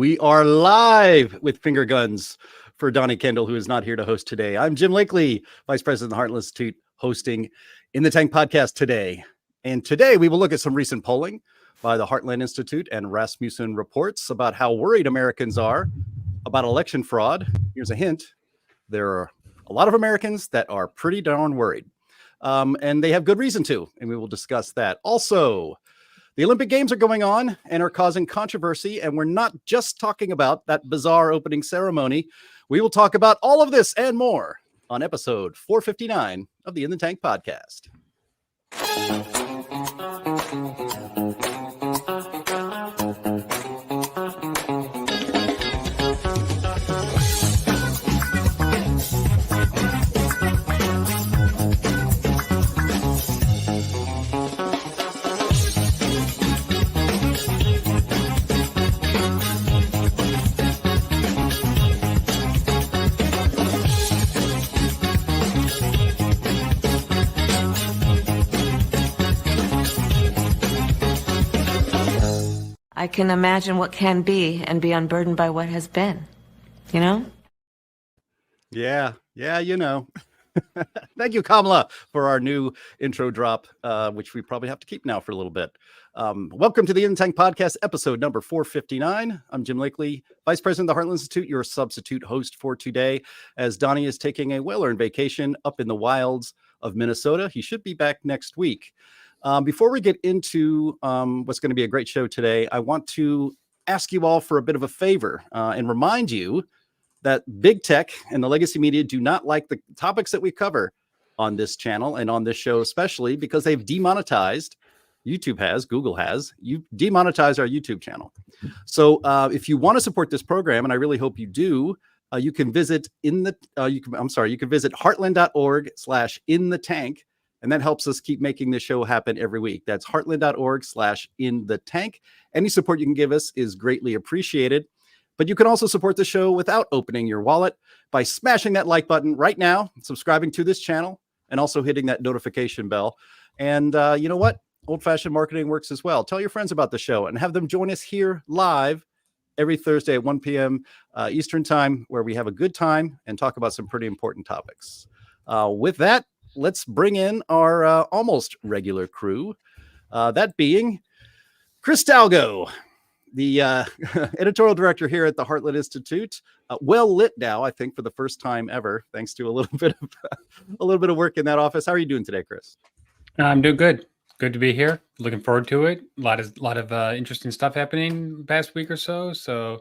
We are live with finger guns for Donnie Kendall, who is not here to host today. I'm Jim Lakely, Vice President of the Heartland Institute, hosting In the Tank podcast today. And today we will look at some recent polling by the Heartland Institute and Rasmussen Reports about how worried Americans are about election fraud. Here's a hint. There are a lot of Americans that are pretty darn worried. And they have good reason to, and we will discuss that. Also, the Olympic Games are going on and are causing controversy, and we're not just talking about that bizarre opening ceremony. We will talk about all of this and more on episode 459 of the In the Tank podcast. I can imagine what can be and be unburdened by what has been, you know? Yeah, you know. Thank you, Kamala, for our new intro drop, which we probably have to keep now for a little bit. Welcome to the In the Tank podcast, episode number 459. I'm Jim Lakely, Vice President of the Heartland Institute, your substitute host for today, as Donnie is taking a well-earned vacation up in the wilds of Minnesota. He should be back next week. Before we get into what's going to be a great show today, I want to ask you all for a bit of a favor and remind you that big tech and the legacy media do not like the topics that we cover on this channel and on this show, especially because they've demonetized. YouTube has, Google has, you demonetized our YouTube channel. So if you want to support this program, and I really hope you do, you can visit you can visit heartland.org/inthetank. And that helps us keep making this show happen every week. That's heartland.org/inthetank. Any support you can give us is greatly appreciated. But you can also support the show without opening your wallet by smashing that like button right now, subscribing to this channel, and also hitting that notification bell. And you know what? Old-fashioned marketing works as well. Tell your friends about the show and have them join us here live every Thursday at 1 p.m. Eastern time, where we have a good time and talk about some pretty important topics. With that, let's bring in our almost regular crew, that being Chris Talgo, the editorial director here at the Heartland Institute. Well lit now, I think, for the first time ever, thanks to a little bit of work in that office. How are you doing today, Chris? I'm doing good. Good to be here. Looking forward to it. A lot of interesting stuff happening the past week or so. So,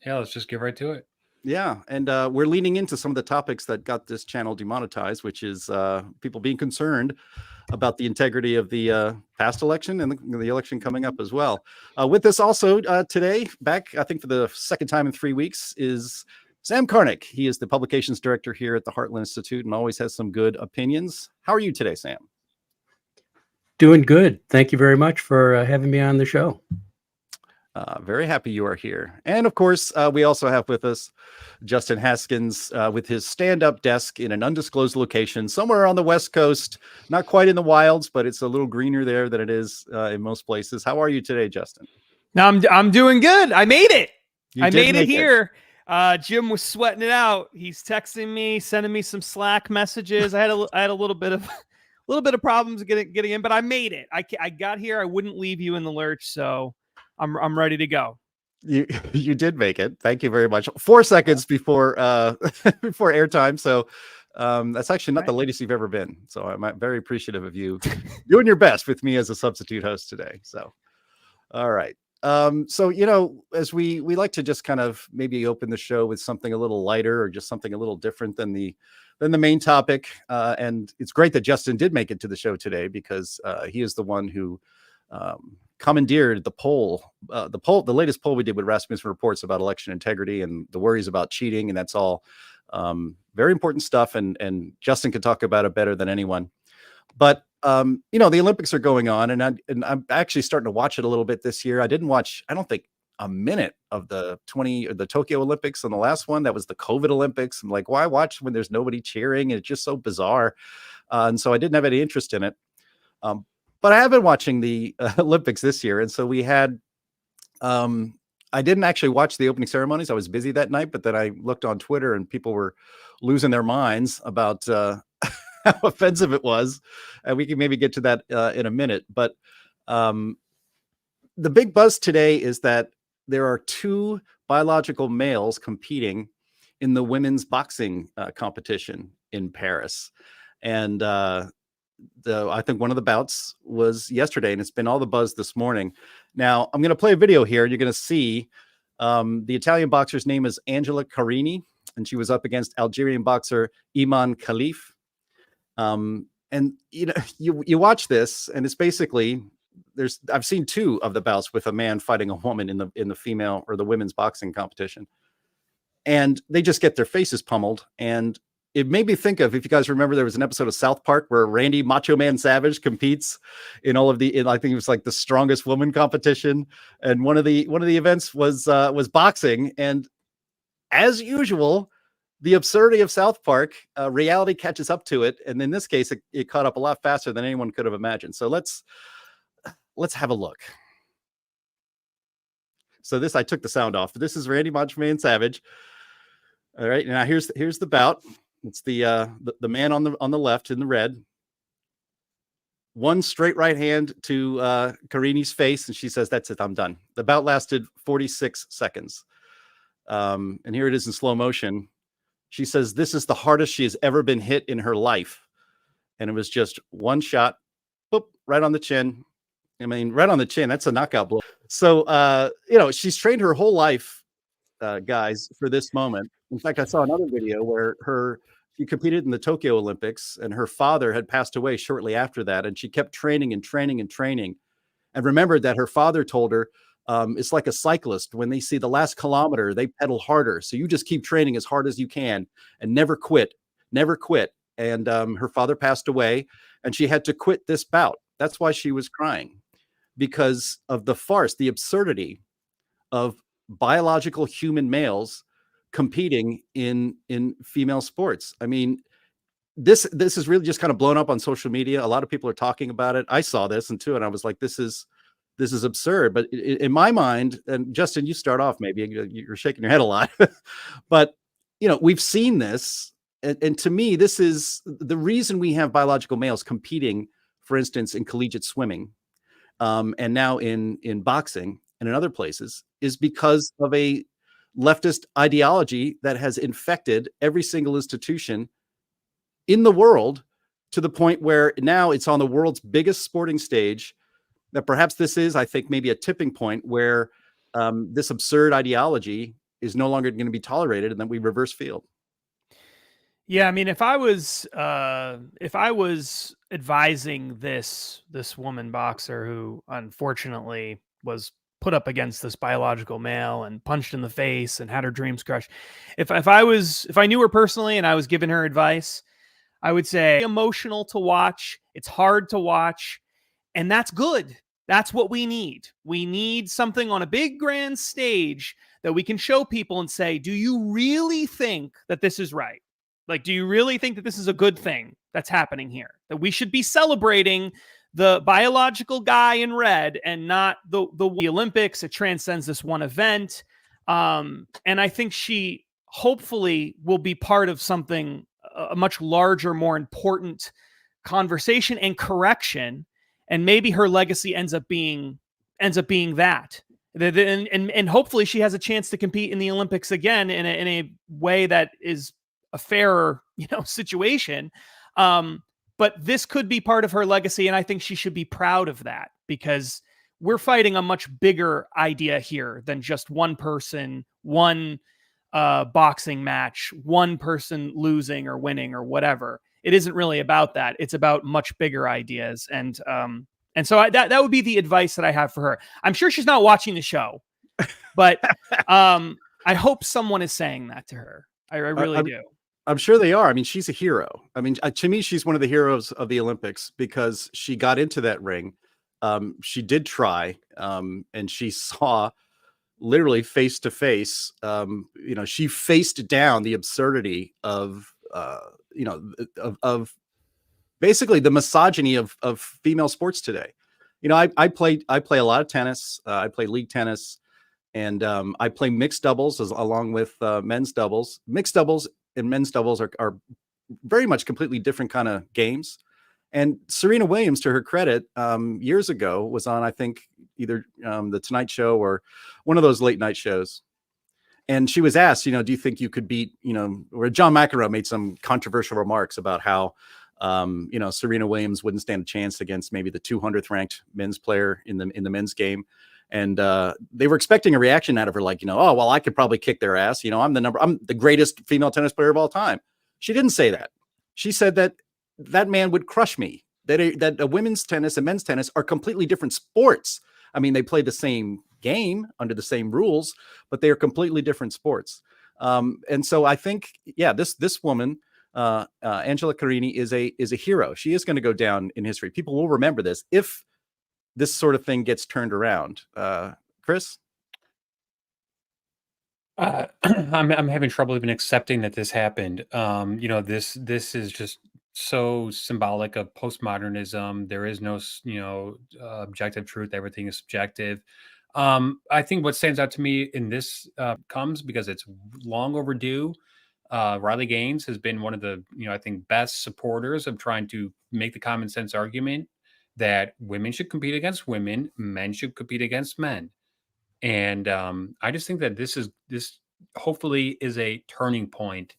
yeah, let's just get right to it. Yeah, and we're leaning into some of the topics that got this channel demonetized, which is people being concerned about the integrity of the past election and the election coming up as well. With us also today, back, I think for the second time in 3 weeks, is Sam Karnick. He is the publications director here at the Heartland Institute and always has some good opinions. How are you today, Sam? Doing good. Thank you very much for having me on the show. Very happy you are here. And of course, we also have with us Justin Haskins with his stand-up desk in an undisclosed location somewhere on the West Coast, not quite in the wilds, but it's a little greener there than it is in most places. How are you today, Justin? No, I'm doing good. I made it. I made it here. Jim was sweating it out. He's texting me, sending me some Slack messages. I had a little bit of problems getting in, but I made it. I got here. I wouldn't leave you in the lurch, so I'm ready to go. You did make it. Thank you very much. 4 seconds before before airtime. So that's actually not the latest you've ever been. So I'm very appreciative of you doing your best with me as a substitute host today. So, all right. So, you know, as we like to just kind of maybe open the show with something a little lighter or just something a little different than the main topic. And it's great that Justin did make it to the show today because he is the one who commandeered the latest poll we did with Rasmussen Reports about election integrity and the worries about cheating. And that's all very important stuff. And Justin could talk about it better than anyone. But, you know, the Olympics are going on and I'm actually starting to watch it a little bit this year. I didn't watch, I don't think, a minute of the Tokyo Olympics and the last one that was the COVID Olympics. I'm like, why watch when there's nobody cheering? And it's just so bizarre. And so I didn't have any interest in it. But I have been watching the Olympics this year. And so we had, I I didn't actually watch the opening ceremonies. I was busy that night, but then I looked on Twitter and people were losing their minds about how offensive it was. And we can maybe get to that in a minute. But the big buzz today is that there are two biological males competing in the women's boxing competition in Paris. And I think one of the bouts was yesterday, and it's been all the buzz this morning. Now, I'm going to play a video here. You're going to see the Italian boxer's name is Angela Carini, and she was up against Algerian boxer Iman Khalif. And you watch this, and it's basically I've seen two of the bouts with a man fighting a woman in the female or the women's boxing competition, and they just get their faces pummeled. And it made me think of, if you guys remember, there was an episode of South Park where Randy Macho Man Savage competes in I think it was like the strongest woman competition. And one of the events was boxing. And as usual, the absurdity of South Park, reality catches up to it. And in this case, it caught up a lot faster than anyone could have imagined. So let's have a look. So I took the sound off. This is Randy Macho Man Savage. All right. Now here's the bout. It's the man on the left in the red. One straight right hand to Carini's face, and she says, "That's it, I'm done." The bout lasted 46 seconds. And here it is in slow motion. She says, "This is the hardest she has ever been hit in her life." And it was just one shot, boop, right on the chin. I mean, right on the chin. That's a knockout blow. So, she's trained her whole life, guys, for this moment. In fact, I saw another video where she competed in the Tokyo Olympics, and her father had passed away shortly after that. And she kept training and training and training, and remembered that her father told her, it's like a cyclist. When they see the last kilometer, they pedal harder. So you just keep training as hard as you can and never quit, never quit. And her father passed away, and she had to quit this bout. That's why she was crying, because of the farce, the absurdity of biological human males competing in female sports. I mean, this is really just kind of blown up on social media. A lot of people are talking about it. I saw this and I was like, this is absurd. But in my mind, and Justin, you start off, maybe you're shaking your head a lot, but we've seen this. And to me, this is the reason we have biological males competing, for instance, in collegiate swimming, and now in boxing and in other places, is because of a leftist ideology that has infected every single institution in the world, to the point where now it's on the world's biggest sporting stage. That perhaps this is, I think, maybe a tipping point where this absurd ideology is no longer going to be tolerated, and then we reverse field. Yeah, I mean, if I was advising this woman boxer who unfortunately was put up against this biological male and punched in the face and had her dreams crushed, if I knew her personally and I was giving her advice, I would say, emotional to watch. It's hard to watch, and that's good. That's what we need. We need something on a big grand stage that we can show people and say, do you really think that this is right? Like, do you really think that this is a good thing that's happening here? That we should be celebrating the biological guy in red and not the Olympics? It transcends this one event. And I think she hopefully will be part of something, a much larger, more important conversation and correction. And maybe her legacy ends up being that. And hopefully she has a chance to compete in the Olympics again in a way that is a fairer, situation. But this could be part of her legacy. And I think she should be proud of that, because we're fighting a much bigger idea here than just one person, one boxing match, one person losing or winning or whatever. It isn't really about that. It's about much bigger ideas. And so that would be the advice that I have for her. I'm sure she's not watching the show, but I hope someone is saying that to her. I really do. I'm sure they are. I mean, she's a hero. I mean, to me, she's one of the heroes of the Olympics, because she got into that ring. She did try, and she saw literally face to face. She faced down the absurdity of basically the misogyny of female sports today. I play a lot of tennis. I play league tennis, and I play mixed doubles along with men's doubles. Mixed doubles and men's doubles are very much completely different kind of games. And Serena Williams, to her credit, years ago was on, I think, either the Tonight Show or one of those late night shows. And she was asked, do you think you could beat, where John McEnroe made some controversial remarks about how, Serena Williams wouldn't stand a chance against maybe the 200th ranked men's player in the men's game. And they were expecting a reaction out of her, like, oh, well, I could probably kick their ass. I'm the greatest female tennis player of all time. She didn't say that. She said that man would crush me, that a women's tennis and men's tennis are completely different sports. I mean, they play the same game under the same rules, but they are completely different sports. And so I think, this woman, Angela Karnick, is a hero. She is going to go down in history. People will remember this if this sort of thing gets turned around. Chris? I'm having trouble even accepting that this happened. This is just so symbolic of postmodernism. There is no, objective truth. Everything is subjective. I think what stands out to me in this comes because it's long overdue. Riley Gaines has been one of the, I think, best supporters of trying to make the common sense argument that women should compete against women, men should compete against men. And I just think that this hopefully is a turning point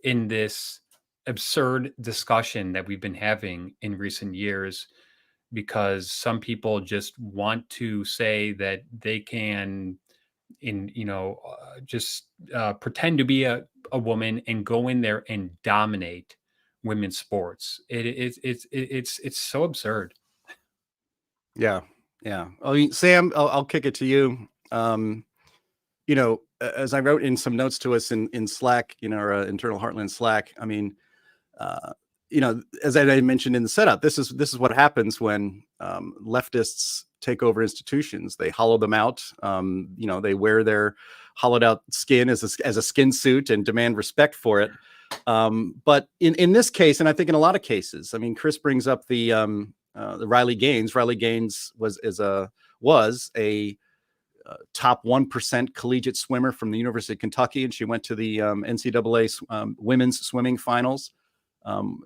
in this absurd discussion that we've been having in recent years, because some people just want to say that they can pretend to be a woman and go in there and dominate women's sports. It's so absurd. Yeah. Oh, Sam, I'll kick it to you. As I wrote in some notes to us in Slack, our internal Heartland Slack, I mean, as I mentioned in the setup, this is what happens when leftists take over institutions. They hollow them out. They wear their hollowed out skin as a skin suit and demand respect for it. But in this case, and I think in a lot of cases, I mean, Chris brings up the Riley Gaines. Riley Gaines was a top 1% collegiate swimmer from the University of Kentucky, and she went to the NCAA women's swimming finals,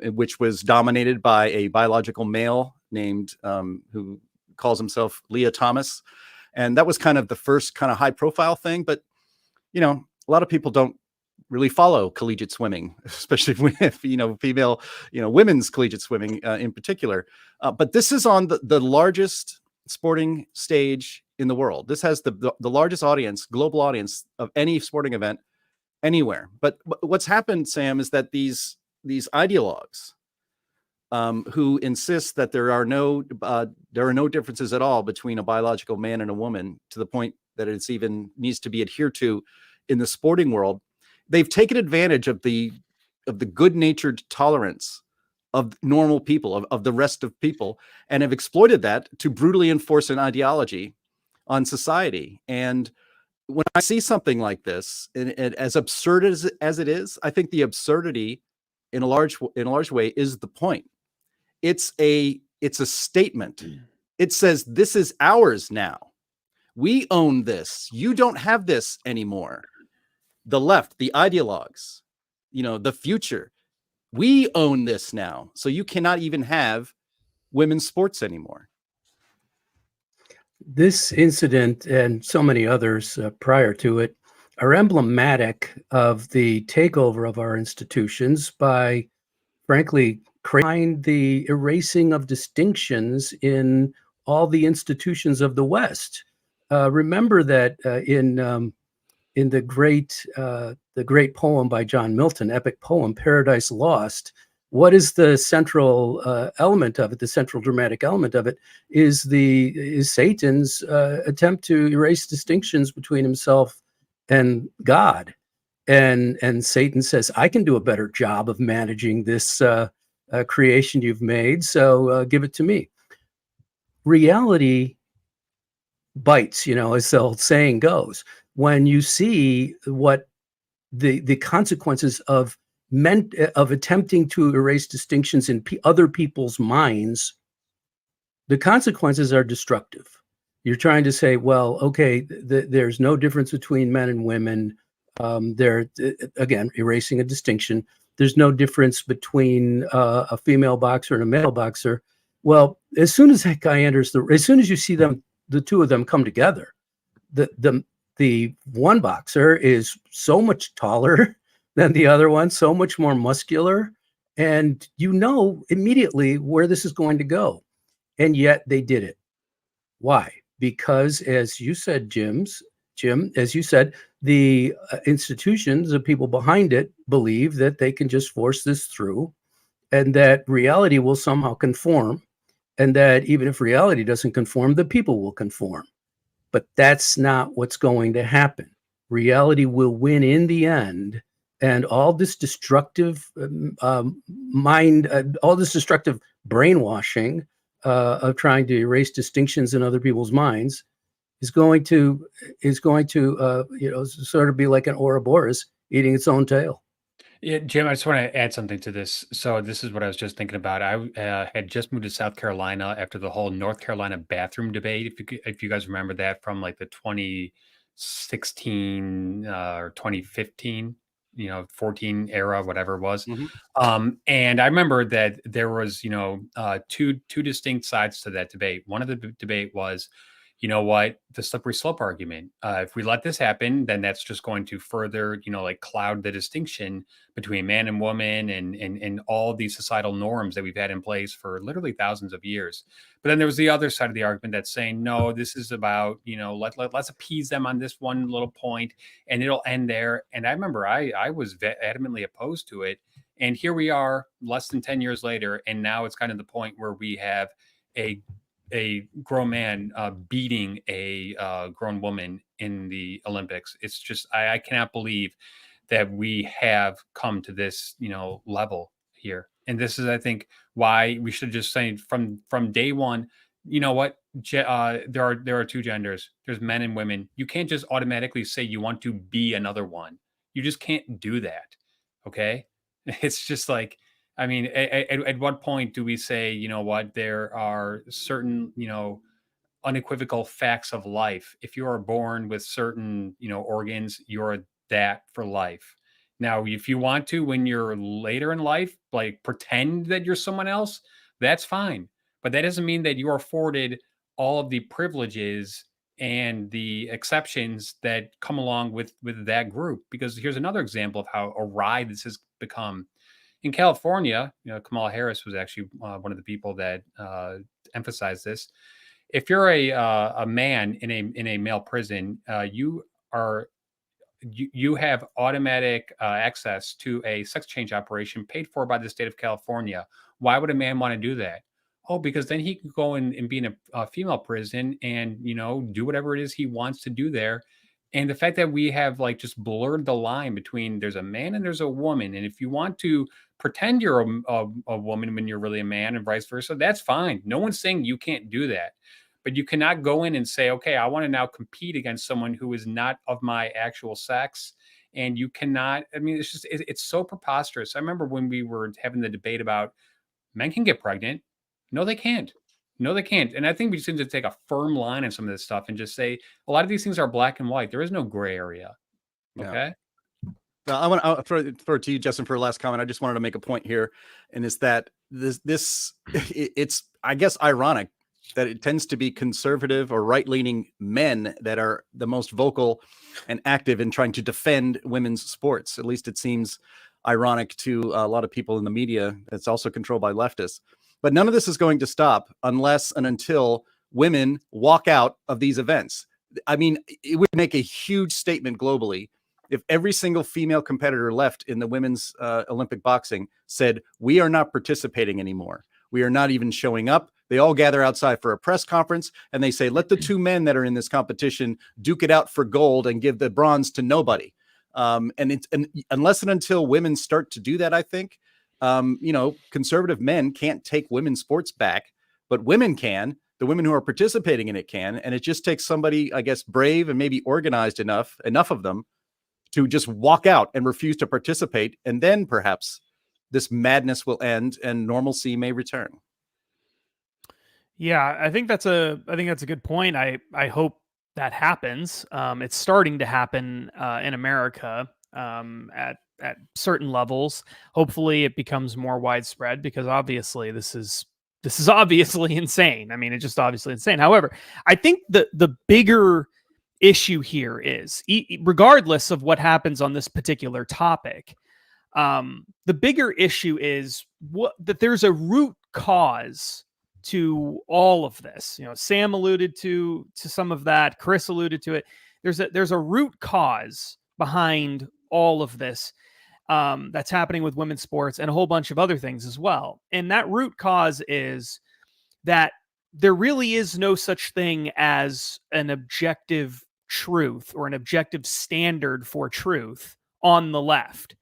which was dominated by a biological male named who calls himself Leah Thomas. And that was kind of the first kind of high profile thing. But, a lot of people don't really follow collegiate swimming, especially with, female, women's collegiate swimming in particular. But this is on the largest sporting stage in the world. This has the largest audience, global audience of any sporting event anywhere. But what's happened, Sam, is that these ideologues who insist that there are no differences at all between a biological man and a woman, to the point that it's even needs to be adhered to in the sporting world, they've taken advantage of the good-natured tolerance of normal people, of the rest of people, and have exploited that to brutally enforce an ideology on society. And when I see something like this, and as absurd as it is, I think the absurdity in a large way is the point. It's a statement. It says, this is ours now. We own this. You don't have this anymore. The left, the ideologues, the future, we own this now. So you cannot even have women's sports anymore. This incident and so many others prior to it are emblematic of the takeover of our institutions by, frankly, creating the erasing of distinctions in all the institutions of the West. Remember that in the great poem by John Milton, epic poem, Paradise Lost, what is the central element of it? The central dramatic element of it is Satan's attempt to erase distinctions between himself and God. And Satan says, I can do a better job of managing this creation you've made, so give it to me. Reality bites, as the old saying goes. When you see what the consequences of attempting to erase distinctions in other people's minds, the consequences are destructive. You're trying to say, well, okay, there's no difference between men and women. They're, again, erasing a distinction. There's no difference between a female boxer and a male boxer. Well, as soon as that guy enters as soon as you see them, the two of them come together, the one boxer is so much taller than the other one, so much more muscular, and you know immediately where this is going to go. And yet they did it. Why? Because, as you said, Jim, as you said, the institutions, the people behind it, believe that they can just force this through, and that reality will somehow conform, and that even if reality doesn't conform, the people will conform. But that's not what's going to happen. Reality will win in the end, and all this destructive all this destructive brainwashing of trying to erase distinctions in other people's minds is going to sort of be like an Ouroboros eating its own tail. Yeah, Jim, I just want to add something to this. So this is what I was just thinking about. I had just moved to South Carolina after the whole North Carolina bathroom debate. If you guys remember that from like the 2016 or 2015, 14 era, whatever it was. And I remember that there was, two distinct sides to that debate. One of the debate was, you know what, the slippery slope argument. If we let this happen, then that's just going to further, like cloud the distinction between man and woman and all these societal norms that we've had in place for literally thousands of years. But then there was the other side of the argument that's saying, no, this is about, let's appease them on this one little point and it'll end there. And I remember I was adamantly opposed to it. And here we are less than 10 years later. And now it's kind of the point where we have a grown man beating a grown woman in the Olympics. It's just, I cannot believe that we have come to this, level here. And this is, I think, why we should just say from day one, you know what, there are two genders. There's men and women. You can't just automatically say you want to be another one. You just can't do that. Okay. It's just like, I mean, at what point do we say, you know what, there are certain, unequivocal facts of life. If you are born with certain, organs, you're that for life. Now, if you want to, when you're later in life, like pretend that you're someone else, that's fine. But that doesn't mean that you are afforded all of the privileges and the exceptions that come along with that group. Because here's another example of how awry this has become. In California, Kamala Harris was actually one of the people that emphasized this. If you're a man in a male prison, you have automatic access to a sex change operation paid for by the state of California. Why would a man want to do that? Oh, because then he can go and be in a female prison and do whatever it is he wants to do there. And the fact that we have like just blurred the line between there's a man and there's a woman, and if you want to pretend you're a woman when you're really a man and vice versa, that's fine. No one's saying you can't do that. But you cannot go in and say, okay, I want to now compete against someone who is not of my actual sex. And you cannot, I mean, it's just, it's so preposterous. I remember when we were having the debate about men can get pregnant. No, they can't. No, they can't. And I think we just need to take a firm line on some of this stuff and just say, a lot of these things are black and white. There is no gray area. Okay. Yeah. I'll throw it to you, Justin, for a last comment. I just wanted to make a point here. And it's that it's, I guess, ironic that it tends to be conservative or right-leaning men that are the most vocal and active in trying to defend women's sports. At least it seems ironic to a lot of people in the media that's also controlled by leftists. But none of this is going to stop unless and until women walk out of these events. I mean, it would make a huge statement globally if every single female competitor left in the women's Olympic boxing said, we are not participating anymore. We are not even showing up. They all gather outside for a press conference and they say, let the two men that are in this competition duke it out for gold and give the bronze to nobody. And unless and until women start to do that, I think, conservative men can't take women's sports back, but women can. The women who are participating in it can. And it just takes somebody, I guess, brave and maybe organized enough of them to just walk out and refuse to participate. And then perhaps this madness will end and normalcy may return. Yeah, I think that's a good point. I hope that happens. It's starting to happen in America at certain levels. Hopefully, it becomes more widespread because obviously this is obviously insane. I mean, it's just obviously insane. However, I think the bigger issue here is, regardless of what happens on this particular topic, the bigger issue is that there's a root cause to all of this. You know, Sam alluded to some of that. Chris alluded to it. There's a root cause behind all of this that's happening with women's sports and a whole bunch of other things as well. And that root cause is that there really is no such thing as an objective truth or an objective standard for truth on the left.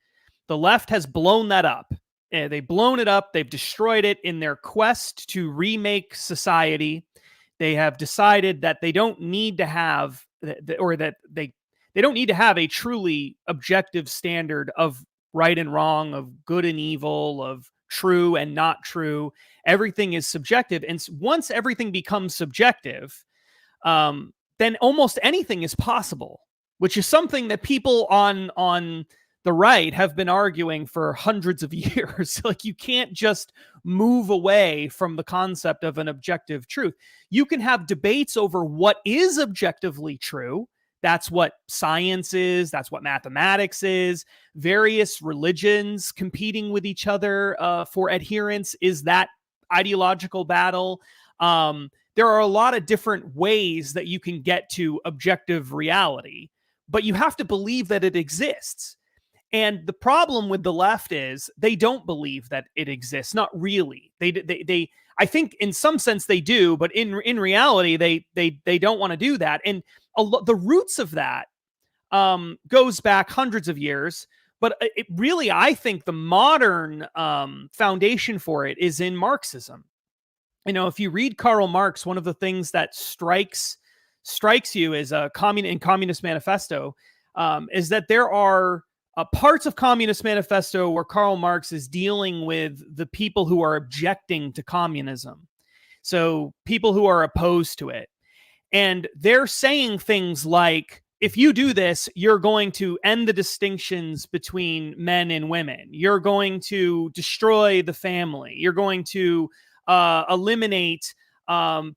The left has blown that up. They've blown it up. They've destroyed it in their quest to remake society. They have decided that they don't need to have, or that they don't need to have a truly objective standard of right and wrong, of good and evil, of true and not true. Everything is subjective. And once everything becomes subjective, then almost anything is possible, which is something that people on the right have been arguing for hundreds of years. Like, you can't just move away from the concept of an objective truth. You can have debates over what is objectively true. That's what science is. That's what mathematics is. Various religions competing with each other for adherence is that ideological battle. There are a lot of different ways that you can get to objective reality, but you have to believe that it exists. And the problem with the left is they don't believe that it exists. Not really. They I think in some sense they do, but in reality they don't want to do that. And the roots of that goes back hundreds of years. But it really, I think the modern foundation for it is in Marxism. You know, if you read Karl Marx, one of the things that strikes you as in Communist Manifesto is that there are parts of Communist Manifesto where Karl Marx is dealing with the people who are objecting to communism. So people who are opposed to it. And they're saying things like, if you do this, you're going to end the distinctions between men and women. You're going to destroy the family. You're going to eliminate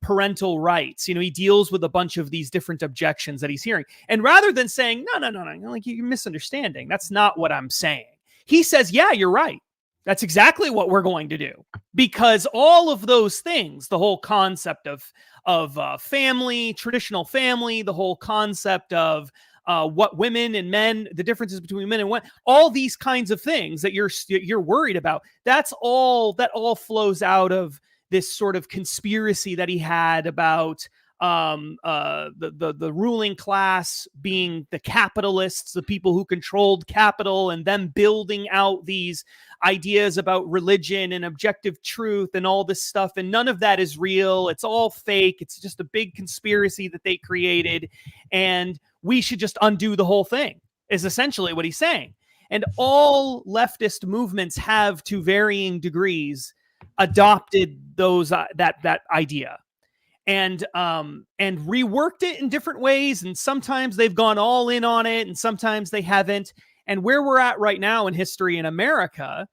parental rights. You know, he deals with a bunch of these different objections that he's hearing. And rather than saying, no, like, you're misunderstanding, that's not what I'm saying, he says, yeah, you're right. That's exactly what we're going to do. Because all of those things, the whole concept of family, traditional family, the whole concept of what women and men, the differences between men and women, all these kinds of things that you're worried about, that all flows out of this sort of conspiracy that he had about the ruling class being the capitalists, the people who controlled capital, and them building out these ideas about religion and objective truth and all this stuff. And none of that is real. It's all fake. It's just a big conspiracy that they created. And we should just undo the whole thing, is essentially what he's saying. And all leftist movements have, to varying degrees, adopted those that idea and reworked it in different ways. And sometimes they've gone all in on it, and sometimes they haven't. And where we're at right now in history in America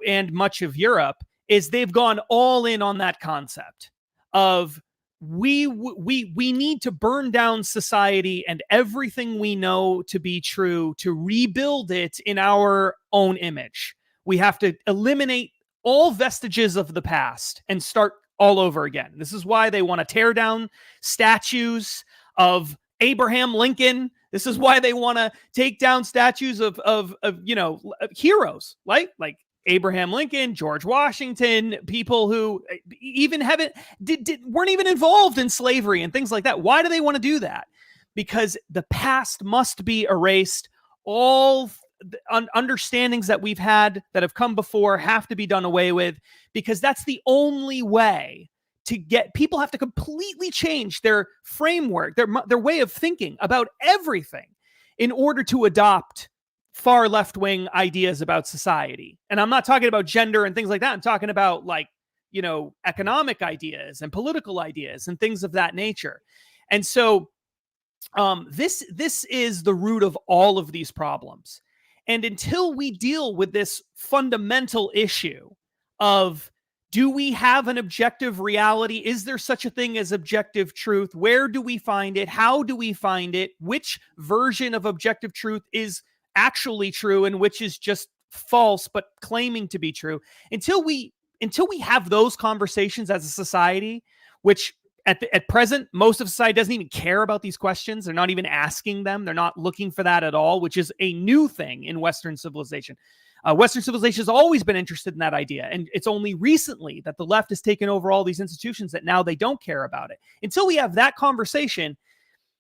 and much of Europe is they've gone all in on that concept of we need to burn down society and everything we know to be true to rebuild it in our own image. We have to eliminate all vestiges of the past and start all over again. This is why they want to tear down statues of Abraham Lincoln. This is why they want to take down statues of heroes like Abraham Lincoln, George Washington, people who even weren't even involved in slavery and things like that. Why do they want to do that? Because the past must be erased. All understandings that we've had that have come before have to be done away with, because that's the only way to get people have to completely change their framework, their way of thinking about everything in order to adopt far left-wing ideas about society. And I'm not talking about gender and things like that. I'm talking about like economic ideas and political ideas and things of that nature. And so this is the root of all of these problems. And until we deal with this fundamental issue of, do we have an objective reality? Is there such a thing as objective truth? Where do we find it? How do we find it? Which version of objective truth is actually true and which is just false but claiming to be true? Until we have those conversations as a society, which at present, most of society doesn't even care about these questions. They're not even asking them. They're not looking for that at all, which is a new thing in Western civilization. Western civilization has always been interested in that idea. And it's only recently that the left has taken over all these institutions that now they don't care about it. Until we have that conversation,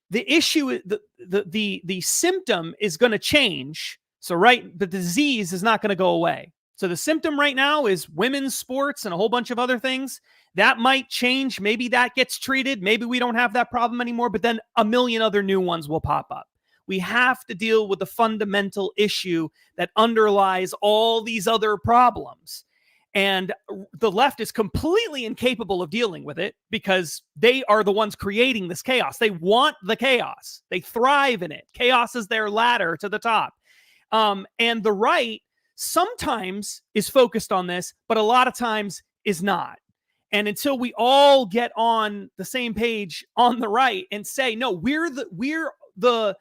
the issue, the symptom is going to change. So, right, the disease is not going to go away. So the symptom right now is women's sports and a whole bunch of other things. That might change. Maybe that gets treated. Maybe we don't have that problem anymore, but then a million other new ones will pop up. We have to deal with the fundamental issue that underlies all these other problems. And the left is completely incapable of dealing with it because they are the ones creating this chaos. They want the chaos. They thrive in it. Chaos is their ladder to the top. And the right sometimes is focused on this, but a lot of times is not. And until we all get on the same page on the right and say, no, we're the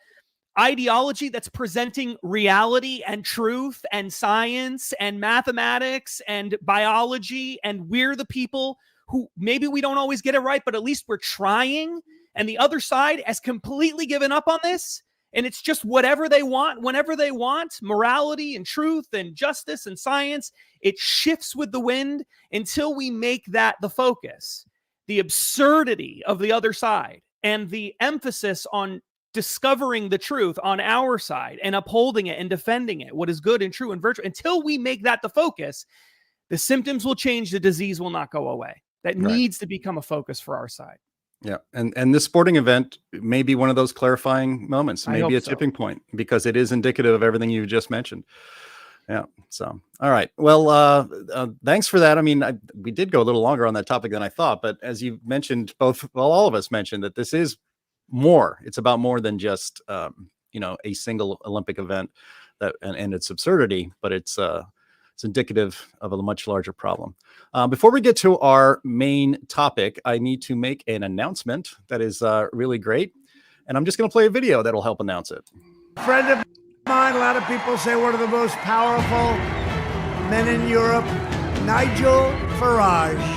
ideology that's presenting reality and truth and science and mathematics and biology, and we're the people who maybe we don't always get it right, but at least we're trying, and the other side has completely given up on this, and it's just whatever they want, whenever they want, morality and truth and justice and science, it shifts with the wind until we make that the focus. The absurdity of the other side and the emphasis on discovering the truth on our side and upholding it and defending it, what is good and true and virtuous, until we make that the focus, the symptoms will change, the disease will not go away. That needs to become a focus for our side. Yeah. And this sporting event may be one of those clarifying moments, maybe a tipping point, because it is indicative of everything you just mentioned. Yeah. So, all right. Well, thanks for that. I mean, we did go a little longer on that topic than I thought, but as you mentioned, all of us mentioned that this is more. It's about more than just, a single Olympic event and its absurdity, but it's indicative of a much larger problem. Before we get to our main topic, I need to make an announcement that is really great. And I'm just going to play a video that'll help announce it. Friend of mine, a lot of people say one of the most powerful men in Europe, Nigel Farage.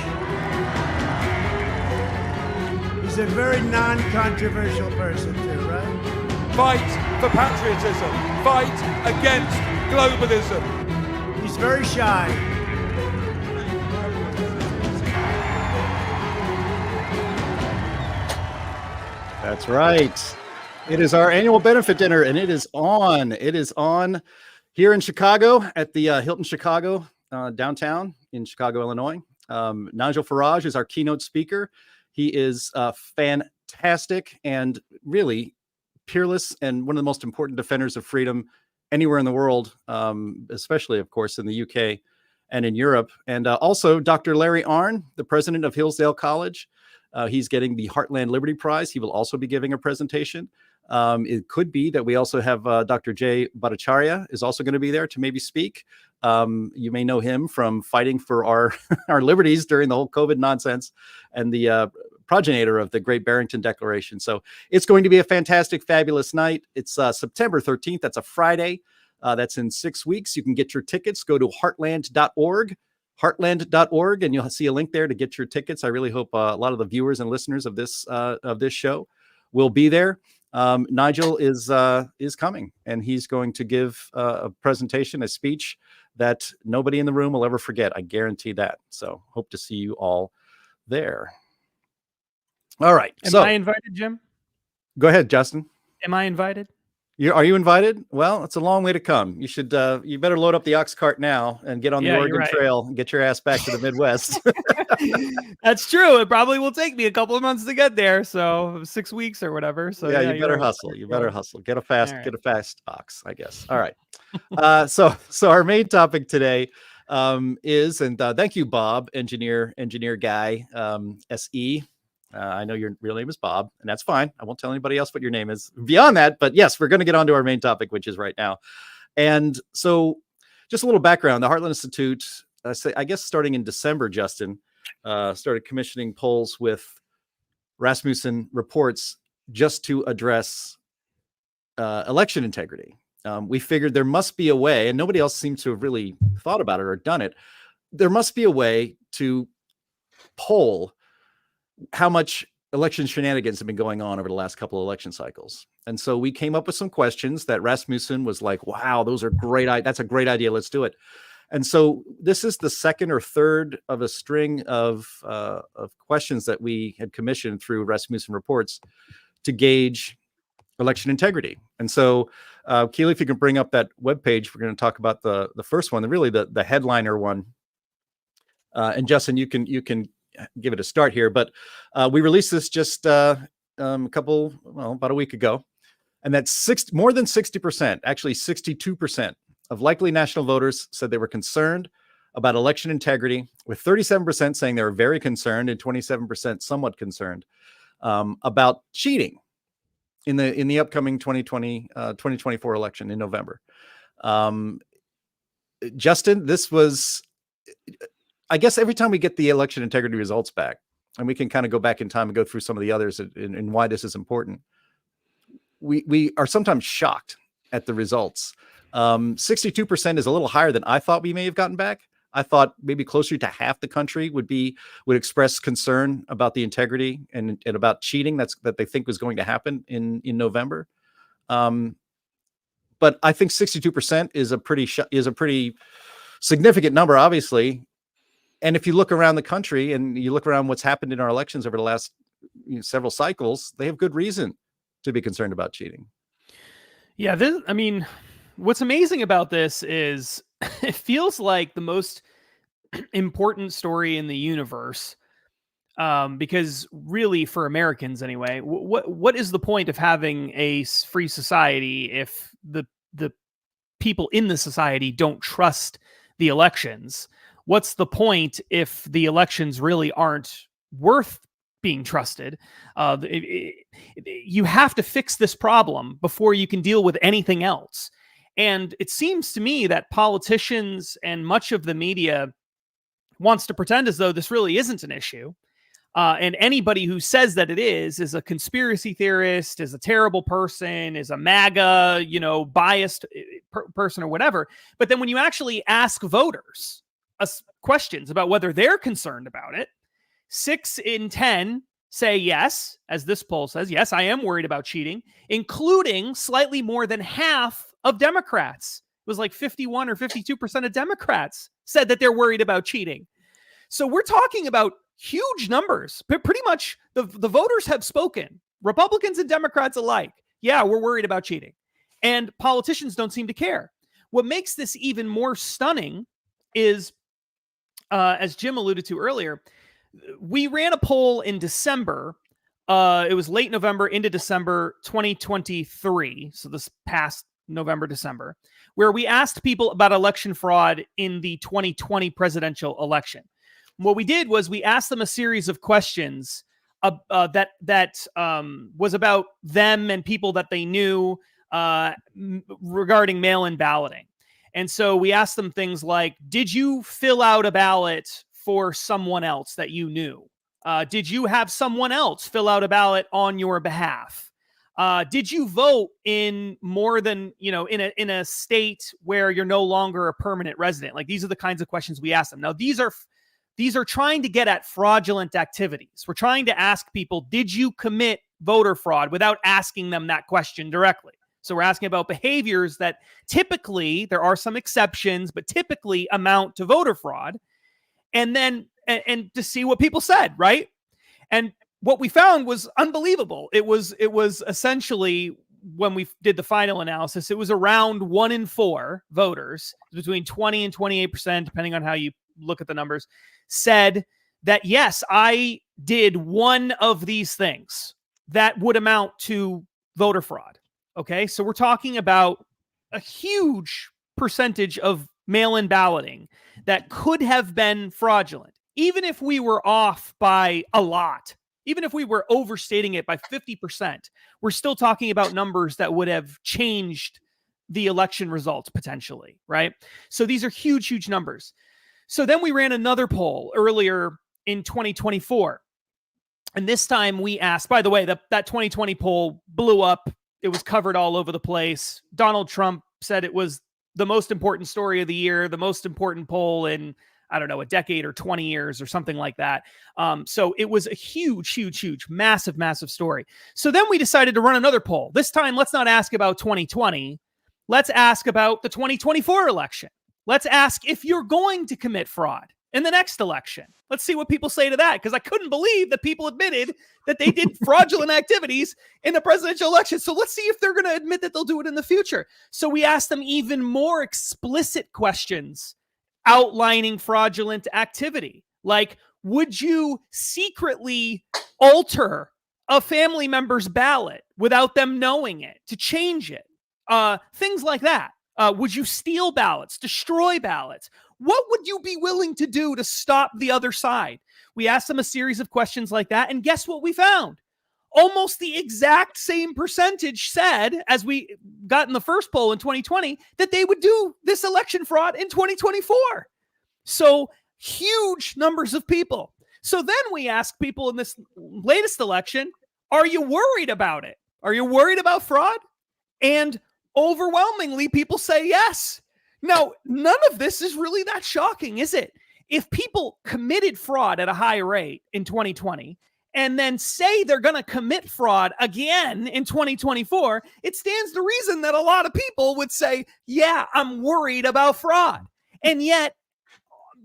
He's a very non-controversial person too, right? Fight for patriotism. Fight against globalism. He's very shy. That's right. It is our annual benefit dinner, and it is on. It is on here in Chicago at the Hilton Chicago downtown in Chicago, Illinois. Nigel Farage is our keynote speaker. He is fantastic and really peerless and one of the most important defenders of freedom anywhere in the world, especially, of course, in the UK and in Europe. And also Dr. Larry Arnn, the president of Hillsdale College. He's getting the Heartland Liberty Prize. He will also be giving a presentation. It could be that we also have Dr. Jay Bhattacharya is also going to be there to maybe speak. You may know him from fighting for our liberties during the whole COVID nonsense and the progenitor of the Great Barrington Declaration. So it's going to be a fantastic, fabulous night. It's September 13th. That's a Friday. That's in 6 weeks. You can get your tickets. Go to heartland.org. Heartland.org, and you'll see a link there to get your tickets. I really hope a lot of the viewers and listeners of this show will be there. Nigel is coming, and he's going to give a presentation, a speech that nobody in the room will ever forget. I guarantee that. So hope to see you all there. All right. Am I invited, Jim? Go ahead, Justin. Am I invited? Are you invited? Well, it's a long way to come. You should. You better load up the ox cart now and get on the Oregon Trail and get your ass back to the Midwest. That's true. It probably will take me a couple of months to get there. So 6 weeks or whatever. So yeah, you better hustle. You better hustle. Get a fast ox, I guess. All right. So our main topic today is, and thank you, Bob, engineer guy, SE. I know your real name is Bob, and that's fine. I won't tell anybody else what your name is beyond that. But yes, we're going to get on to our main topic, which is right now. And so just a little background. The Heartland Institute, I guess starting in December, Justin, started commissioning polls with Rasmussen Reports just to address election integrity. We figured there must be a way, and nobody else seems to have really thought about it or done it. There must be a way to poll how much election shenanigans have been going on over the last couple of election cycles. And so we came up with some questions that Rasmussen was like, wow, those are great. That's a great idea. Let's do it. And so this is the second or third of a string of questions that we had commissioned through Rasmussen Reports to gauge election integrity. And so, Keely, if you can bring up that webpage, we're going to talk about the first one, really the headliner one. And Justin, you can give it a start here, but we released this just about a week ago, and that's more than 60%, actually 62% of likely national voters said they were concerned about election integrity, with 37% saying they were very concerned and 27% somewhat concerned about cheating in the upcoming 2024 election in November. Justin, this was, I guess, every time we get the election integrity results back, and we can kind of go back in time and go through some of the others and why this is important, we are sometimes shocked at the results. 62% is a little higher than I thought we may have gotten back. I thought maybe closer to half the country would express concern about the integrity and about cheating that they think was going to happen in November. But I think 62% is a pretty significant number, obviously. And if you look around the country and you look around what's happened in our elections over the last several cycles, they have good reason to be concerned about cheating. Yeah, what's amazing about this is it feels like the most important story in the universe, because really, for Americans anyway, what is the point of having a free society if the people in the society don't trust the elections? What's the point if the elections really aren't worth being trusted? You have to fix this problem before you can deal with anything else. And it seems to me that politicians and much of the media wants to pretend as though this really isn't an issue. And anybody who says that it is a conspiracy theorist, is a terrible person, is a MAGA, biased person or whatever. But then when you actually ask voters questions about whether they're concerned about it, 6 in 10 say yes, as this poll says, yes, I am worried about cheating, including slightly more than half of Democrats. It was like 51 or 52% of Democrats said that they're worried about cheating. So we're talking about huge numbers. Pretty much the voters have spoken, Republicans and Democrats alike. Yeah, we're worried about cheating. And politicians don't seem to care. What makes this even more stunning is, as Jim alluded to earlier, we ran a poll in December. It was late November into December 2023. So this past November, December, where we asked people about election fraud in the 2020 presidential election. What we did was we asked them a series of questions that was about them and people that they knew regarding mail-in balloting. And so we asked them things like, did you fill out a ballot for someone else that you knew? Did you have someone else fill out a ballot on your behalf? Did you vote in more than, in a state where you're no longer a permanent resident? Like, these are the kinds of questions we ask them. Now, these are trying to get at fraudulent activities. We're trying to ask people, did you commit voter fraud, without asking them that question directly? So we're asking about behaviors that typically, there are some exceptions, but typically amount to voter fraud. And then, and to see what people said, right? And what we found was unbelievable. It was essentially, when we did the final analysis, it was around 1 in 4 voters, between 20 and 28%, depending on how you look at the numbers, said that, yes, I did one of these things that would amount to voter fraud. Okay, so we're talking about a huge percentage of mail-in balloting that could have been fraudulent, even if we were off by a lot, even if we were overstating it by 50%, we're still talking about numbers that would have changed the election results potentially, right? So these are huge, huge numbers. So then we ran another poll earlier in 2024. And this time we asked, by the way, that 2020 poll blew up. It was covered all over the place. Donald Trump said it was the most important story of the year, the most important poll in, I don't know, a decade or 20 years or something like that. So it was a huge, huge, huge, massive, massive story. So then we decided to run another poll. This time, let's not ask about 2020. Let's ask about the 2024 election. Let's ask if you're going to commit fraud in the next election. Let's see what people say to that, because I couldn't believe that people admitted that they did fraudulent activities in the presidential election. So let's see if they're going to admit that they'll do it in the future. So we asked them even more explicit questions outlining fraudulent activity. Like, would you secretly alter a family member's ballot without them knowing it to change it? Things like that. Would you steal ballots, destroy ballots? What would you be willing to do to stop the other side? We asked them a series of questions like that, and guess what we found? Almost the exact same percentage said, as we got in the first poll in 2020, that they would do this election fraud in 2024. So huge numbers of people. So then we asked people in this latest election, are you worried about it? Are you worried about fraud? And overwhelmingly, people say yes. Now, none of this is really that shocking, is it? If people committed fraud at a high rate in 2020 and then say they're going to commit fraud again in 2024, it stands to reason that a lot of people would say, yeah, I'm worried about fraud. And yet,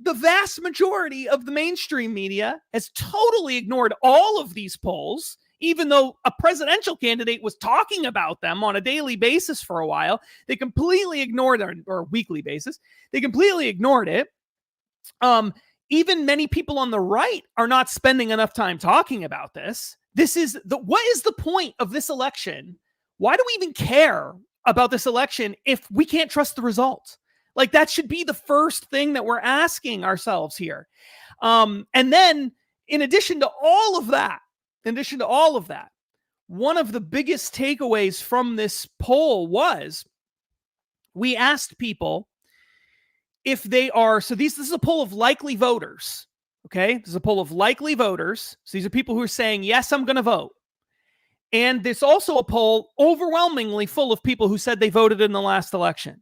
the vast majority of the mainstream media has totally ignored all of these polls, even though a presidential candidate was talking about them on a daily basis for a while. They completely ignored it, or weekly basis. They completely ignored it. Even many people on the right are not spending enough time talking about this. What is the point of this election? Why do we even care about this election if we can't trust the results? Like, that should be the first thing that we're asking ourselves here. And then in addition to all of that, one of the biggest takeaways from this poll was we asked people if they are, so this is a poll of likely voters, okay? This is a poll of likely voters. So these are people who are saying, yes, I'm going to vote. And there's also a poll overwhelmingly full of people who said they voted in the last election.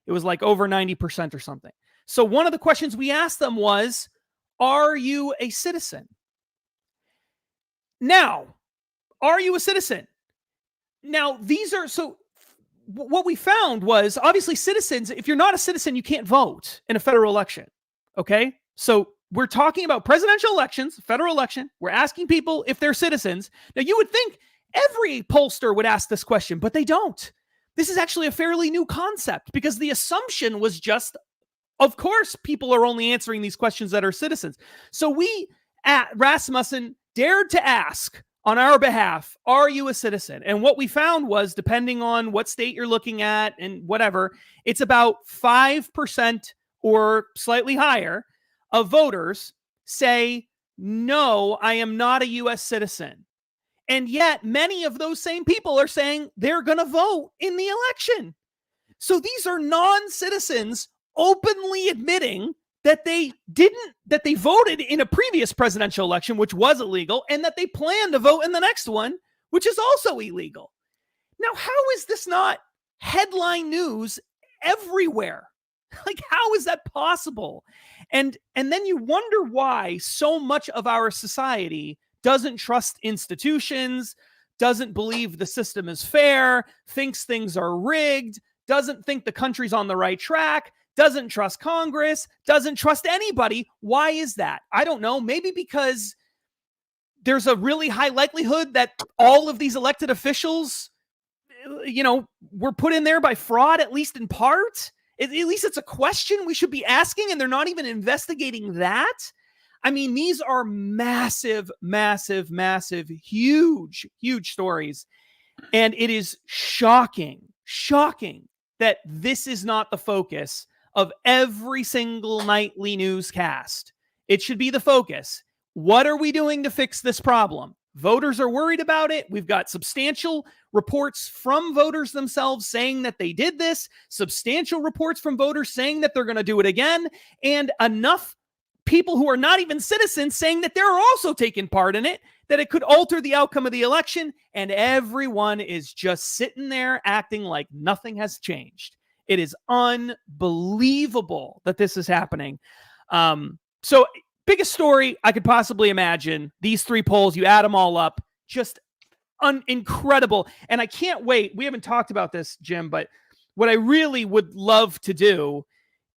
It was like over 90% or something. So one of the questions we asked them was, are you a citizen? Now, are you a citizen? Now, what we found was, obviously, citizens, if you're not a citizen, you can't vote in a federal election. Okay? So we're talking about presidential elections, federal election. We're asking people if they're citizens. Now, you would think every pollster would ask this question, but they don't. This is actually a fairly new concept, because the assumption was just, of course, people are only answering these questions that are citizens. So we at Rasmussen dared to ask on our behalf, are you a citizen? And what we found was, depending on what state you're looking at and whatever, it's about 5% or slightly higher of voters say, no, I am not a U.S. citizen. And yet many of those same people are saying they're going to vote in the election. So these are non-citizens openly admitting that they voted in a previous presidential election, which was illegal, and that they plan to vote in the next one, which is also illegal. Now, how is this not headline news everywhere? Like, how is that possible? And then you wonder why so much of our society doesn't trust institutions, doesn't believe the system is fair, thinks things are rigged, doesn't think the country's on the right track, doesn't trust Congress, doesn't trust anybody. Why is that? I don't know. Maybe because there's a really high likelihood that all of these elected officials, were put in there by fraud, at least in part. At least it's a question we should be asking, and they're not even investigating that. I mean, these are massive, massive, massive, huge, huge stories. And it is shocking that this is not the focus of every single nightly newscast. It should be the focus. What are we doing to fix this problem? Voters are worried about it. We've got substantial reports from voters themselves saying that they did this, substantial reports from voters saying that they're going to do it again, and enough people who are not even citizens saying that they're also taking part in it, that it could alter the outcome of the election, and everyone is just sitting there acting like nothing has changed. It is unbelievable that this is happening. So biggest story I could possibly imagine. These 3 polls, you add them all up, just incredible. And I can't wait. We haven't talked about this, Jim, but what I really would love to do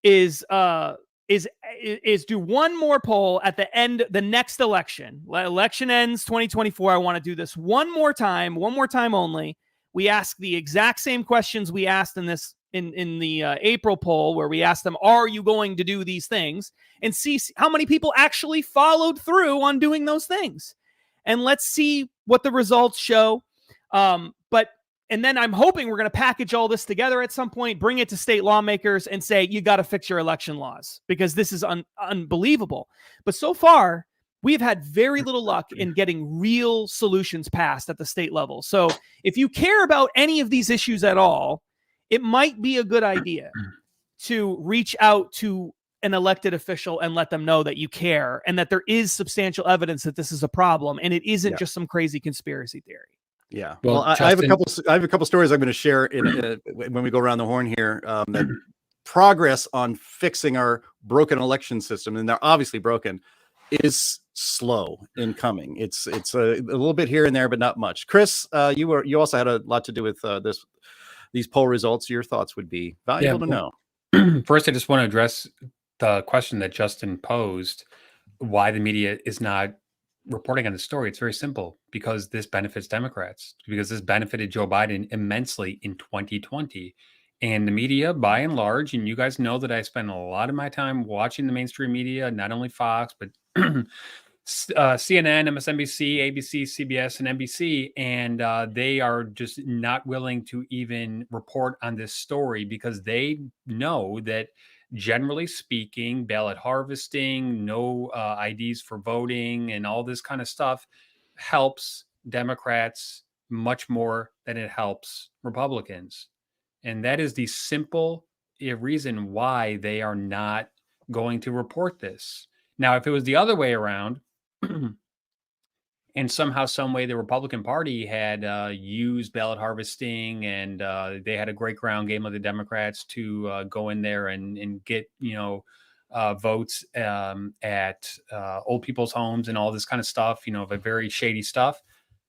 is do one more poll at the end, the next election. Election ends 2024. I want to do this one more time only. We ask the exact same questions we asked in the April poll, where we asked them, are you going to do these things? And see how many people actually followed through on doing those things. And let's see what the results show. And then I'm hoping we're going to package all this together at some point, bring it to state lawmakers and say, you got to fix your election laws, because this is unbelievable. But so far, we've had very little luck in getting real solutions passed at the state level. So if you care about any of these issues at all, it might be a good idea to reach out to an elected official and let them know that you care and that there is substantial evidence that this is a problem and it isn't just some crazy conspiracy theory. Yeah. Well, I have a couple stories I'm going to share when we go around the horn here. That progress on fixing our broken election system, and they're obviously broken, is slow in coming. It's a little bit here and there, but not much. Chris, you also had a lot to do with these poll results. Your thoughts would be valuable to know. First, I just want to address the question that Justin posed: why the media is not reporting on the story. It's very simple, because this benefits Democrats, because this benefited Joe Biden immensely in 2020. And the media, by and large, and you guys know that I spend a lot of my time watching the mainstream media, not only Fox, but CNN, MSNBC, ABC, CBS, and NBC, and they are just not willing to even report on this story, because they know that, generally speaking, ballot harvesting, no IDs for voting, and all this kind of stuff helps Democrats much more than it helps Republicans. And that is the simple reason why they are not going to report this. Now, if it was the other way around, and somehow, some way, the Republican Party had used ballot harvesting, and they had a great ground game of the Democrats to go in there and get votes at old people's homes and all this kind of stuff, but very shady stuff.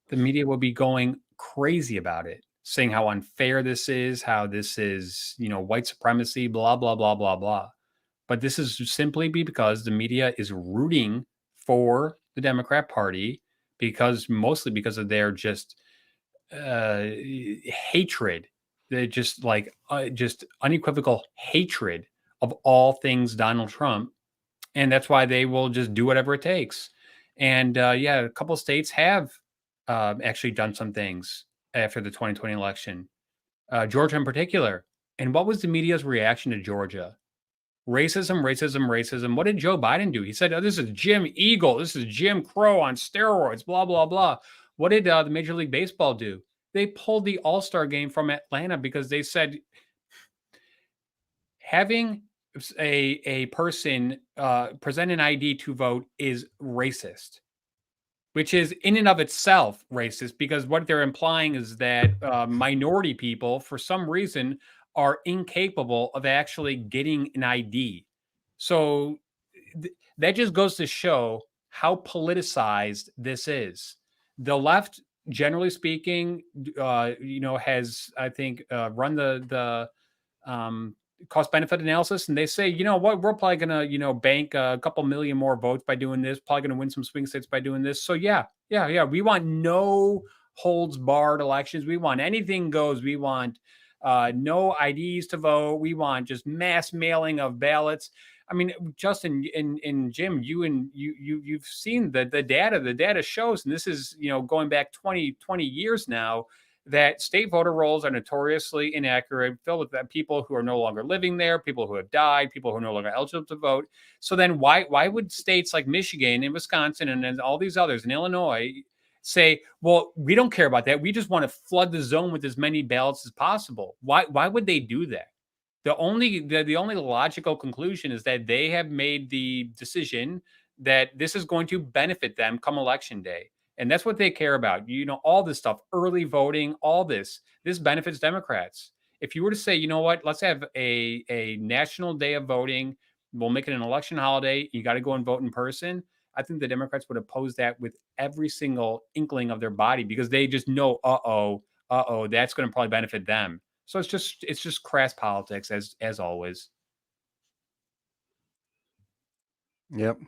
The media will be going crazy about it, saying how unfair this is, how this is white supremacy, blah blah blah blah blah. But this is simply because the media is rooting for the Democrat Party, mostly because of their just hatred. They're just just unequivocal hatred of all things Donald Trump. And that's why they will just do whatever it takes. And a couple of states have actually done some things after the 2020 election, Georgia in particular. And what was the media's reaction to Georgia? Racism, racism, racism. What did Joe Biden do? He said, oh, this is Jim Eagle. This is Jim Crow on steroids, blah, blah, blah. What did the Major League Baseball do? They pulled the All-Star game from Atlanta because they said having a person present an ID to vote is racist, which is in and of itself racist, because what they're implying is that minority people, for some reason, are incapable of actually getting an ID. So that just goes to show how politicized this is. The left, generally speaking, has, I think, run the cost benefit analysis, and they say, you know what, we're probably going to, bank a couple million more votes by doing this, probably going to win some swing states by doing this. So yeah. We want no holds barred elections. We want anything goes. We want no IDs to vote. We want just mass mailing of ballots. I mean, Justin and Jim, you've seen the data. The data shows, and this is going back 20 years now, that state voter rolls are notoriously inaccurate, filled with people who are no longer living there, people who have died, people who are no longer eligible to vote. So then why would states like Michigan and Wisconsin and then all these others in Illinois say, well, we don't care about that. We just want to flood the zone with as many ballots as possible. Why would they do that? The only logical conclusion is that they have made the decision that this is going to benefit them come election day. And that's what they care about. All this stuff, early voting, all this benefits Democrats. If you were to say, you know what, let's have a national day of voting, we'll make it an election holiday, you got to go and vote in person, I think the Democrats would oppose that with every single inkling of their body, because they just know, that's going to probably benefit them. So it's just crass politics as always. Yep.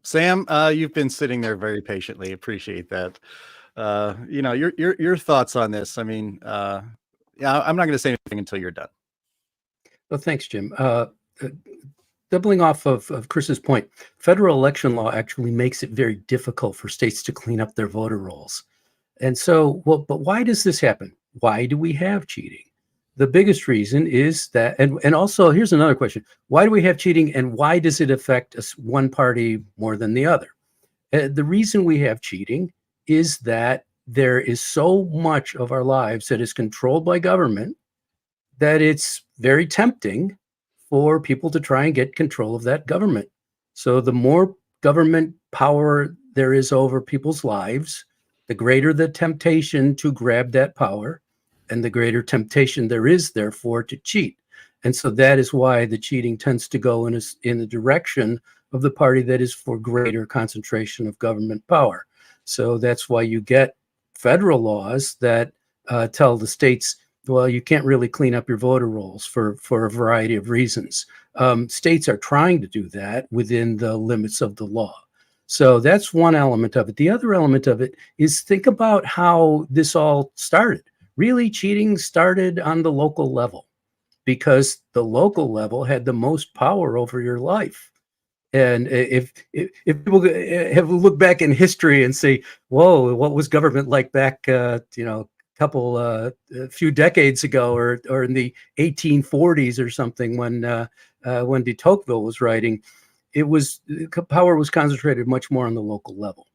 Sam, you've been sitting there very patiently. Appreciate that. Your thoughts on this. I mean, I'm not going to say anything until you're done. Well, thanks, Jim. Doubling off of Chris's point, federal election law actually makes it very difficult for states to clean up their voter rolls. And so, but why does this happen? Why do we have cheating? The biggest reason is that, and also here's another question: why do we have cheating, and why does it affect us one party more than the other? The reason we have cheating is that there is so much of our lives that is controlled by government that it's very tempting for people to try and get control of that government. So the more government power there is over people's lives, the greater the temptation to grab that power, and the greater temptation there is, therefore, to cheat. And so that is why the cheating tends to go in the direction of the party that is for greater concentration of government power. So that's why you get federal laws that tell the states, well, you can't really clean up your voter rolls for a variety of reasons. States are trying to do that within the limits of the law. So that's one element of it. The other element of it is, think about how this all started. Really, cheating started on the local level, because the local level had the most power over your life. And if people have a look back in history and say, whoa, what was government like back, a few decades ago, or in the 1840s or something, when de Tocqueville was writing, power was concentrated much more on the local level.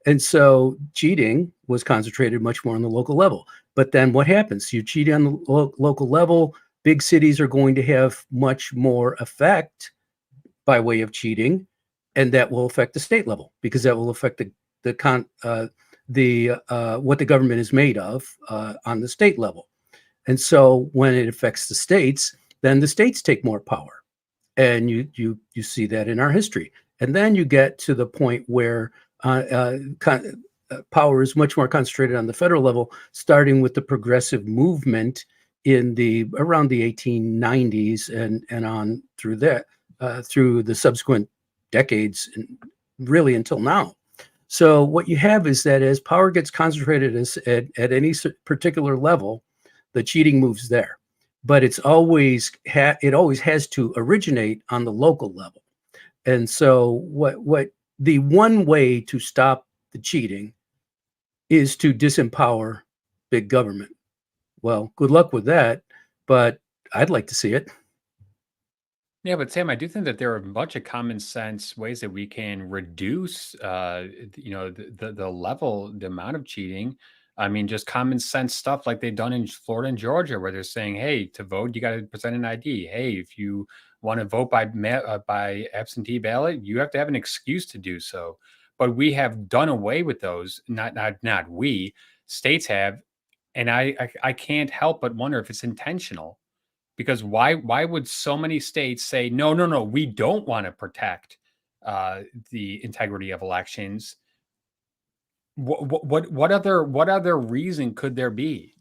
And so cheating was concentrated much more on the local level. But then what happens? You cheat on the local level, big cities are going to have much more effect by way of cheating, and that will affect the state level, because that will affect what the government is made of on the state level. And so when it affects the states, then the states take more power. And you see that in our history. And then you get to the point where power is much more concentrated on the federal level, starting with the progressive movement around the 1890s and on through that, through the subsequent decades, and really until now. So what you have is that as power gets concentrated at any particular level, the cheating moves there. But it always has to originate on the local level. And so what the one way to stop the cheating is to disempower big government. Well, good luck with that, but I'd like to see it. Yeah, but Sam, I do think that there are a bunch of common sense ways that we can reduce, the level, the amount of cheating. I mean, just common sense stuff like they've done in Florida and Georgia, where they're saying, "Hey, to vote, you got to present an ID. Hey, if you want to vote by absentee ballot, you have to have an excuse to do so." But we have done away with those. Not we, states have, and I can't help but wonder if it's intentional. Because why would so many states say, no, we don't want to protect the integrity of elections? What other reason could there be?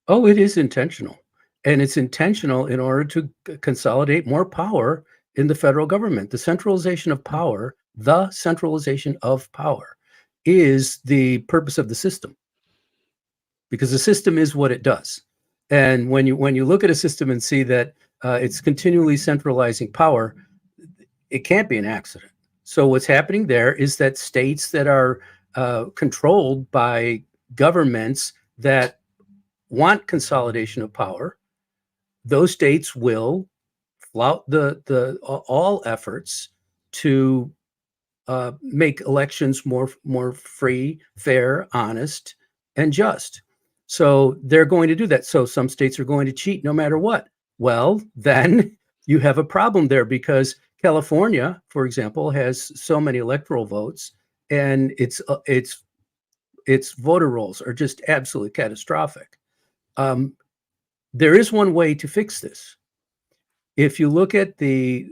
Oh, it is intentional. And it's intentional in order to consolidate more power in the federal government. The centralization of power is the purpose of the system, because the system is what it does. And when you look at a system and see that it's continually centralizing power, it can't be an accident. So what's happening there is that states that are controlled by governments that want consolidation of power, those states will flout all efforts to make elections more free, fair, honest, and just. So they're going to do that. So some states are going to cheat no matter what. Well, then you have a problem there, because California, for example, has so many electoral votes, and its voter rolls are just absolutely catastrophic. There is one way to fix this. If you look at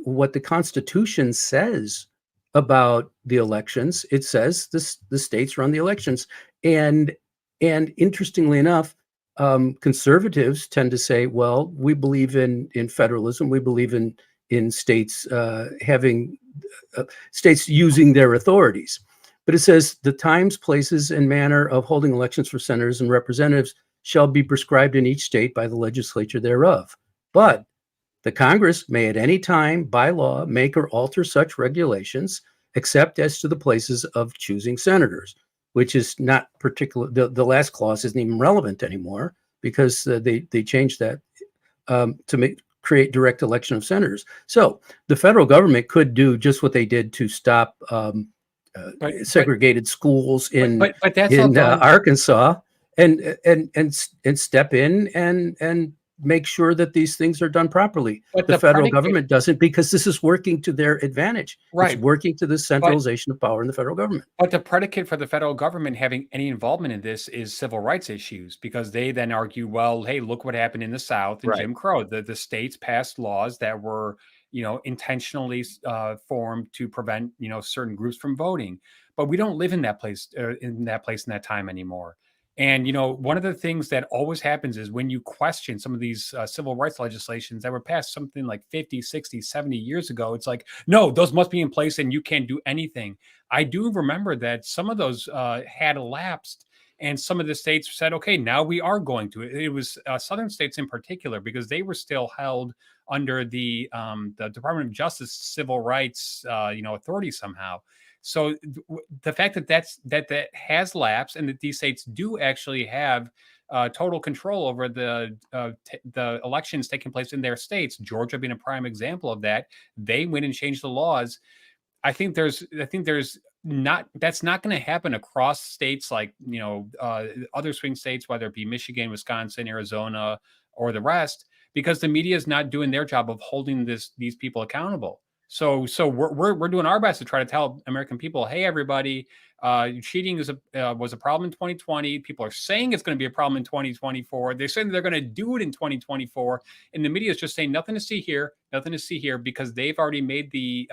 what the Constitution says about the elections, it says the states run the elections, and interestingly enough, conservatives tend to say, well, we believe in federalism, we believe in states having states using their authorities. But it says the times, places, and manner of holding elections for senators and representatives shall be prescribed in each state by the legislature thereof. But the Congress may at any time, by law, make or alter such regulations, except as to the places of choosing senators, which is not particular. The last clause isn't even relevant anymore, because they changed that to create direct election of senators. So the federal government could do just what they did to stop segregated schools in Arkansas, and step in and make sure that these things are done properly. But the federal government doesn't, because this is working to their advantage. Right. It's working to the centralization of power in the federal government. But the predicate for the federal government having any involvement in this is civil rights issues, because they then argue, well, hey, look what happened in the South and Jim Crow. The states passed laws that were, intentionally formed to prevent, certain groups from voting. But we don't live in that place, in that time anymore. And, one of the things that always happens is when you question some of these civil rights legislations that were passed something like 50, 60, 70 years ago, it's like, no, those must be in place and you can't do anything. I do remember that some of those had elapsed, and some of the states said, okay, now we are going to. It was southern states in particular, because they were still held under the Department of Justice civil rights, authority somehow. So the fact that has lapsed, and that these states do actually have total control over the elections taking place in their states, Georgia being a prime example of that, they went and changed the laws. That's not going to happen across states like, other swing states, whether it be Michigan, Wisconsin, Arizona, or the rest, because the media is not doing their job of holding these people accountable. So we're doing our best to try to tell American people, hey, everybody, cheating was a problem in 2020. People are saying it's going to be a problem in 2024. They're saying they're going to do it in 2024, and the media is just saying nothing to see here, because they've already made the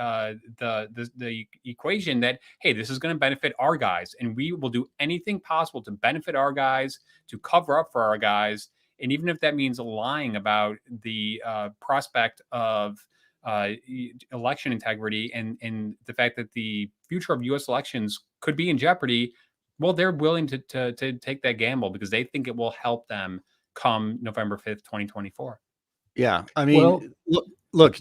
equation that, hey, this is going to benefit our guys, and we will do anything possible to benefit our guys, to cover up for our guys, and even if that means lying about the prospect of election integrity and the fact that the future of U.S. elections could be in jeopardy, well, they're willing to take that gamble because they think it will help them come November 5th, 2024. Yeah, I mean, look,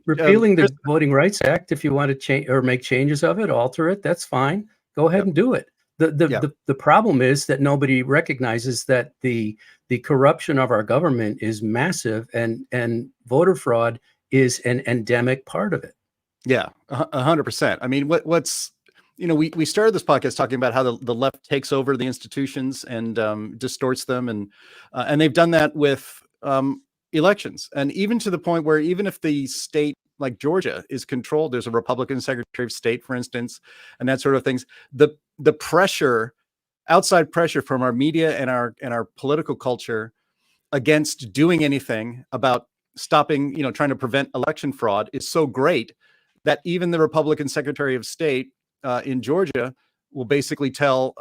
repealing the Voting Rights Act, if you want to change or make changes of it, alter it, that's fine. Go ahead and do it. The problem is that nobody recognizes that the corruption of our government is massive, and voter fraud is an endemic part of it. Yeah, 100%. I mean, what's we started this podcast talking about how the left takes over the institutions and distorts them, and they've done that with elections, and even to the point where even if the state like Georgia is controlled, there's a Republican Secretary of State, for instance, and that sort of things. The pressure, outside pressure from our media and our political culture against doing anything about stopping, trying to prevent election fraud is so great that even the Republican Secretary of State in Georgia will basically tell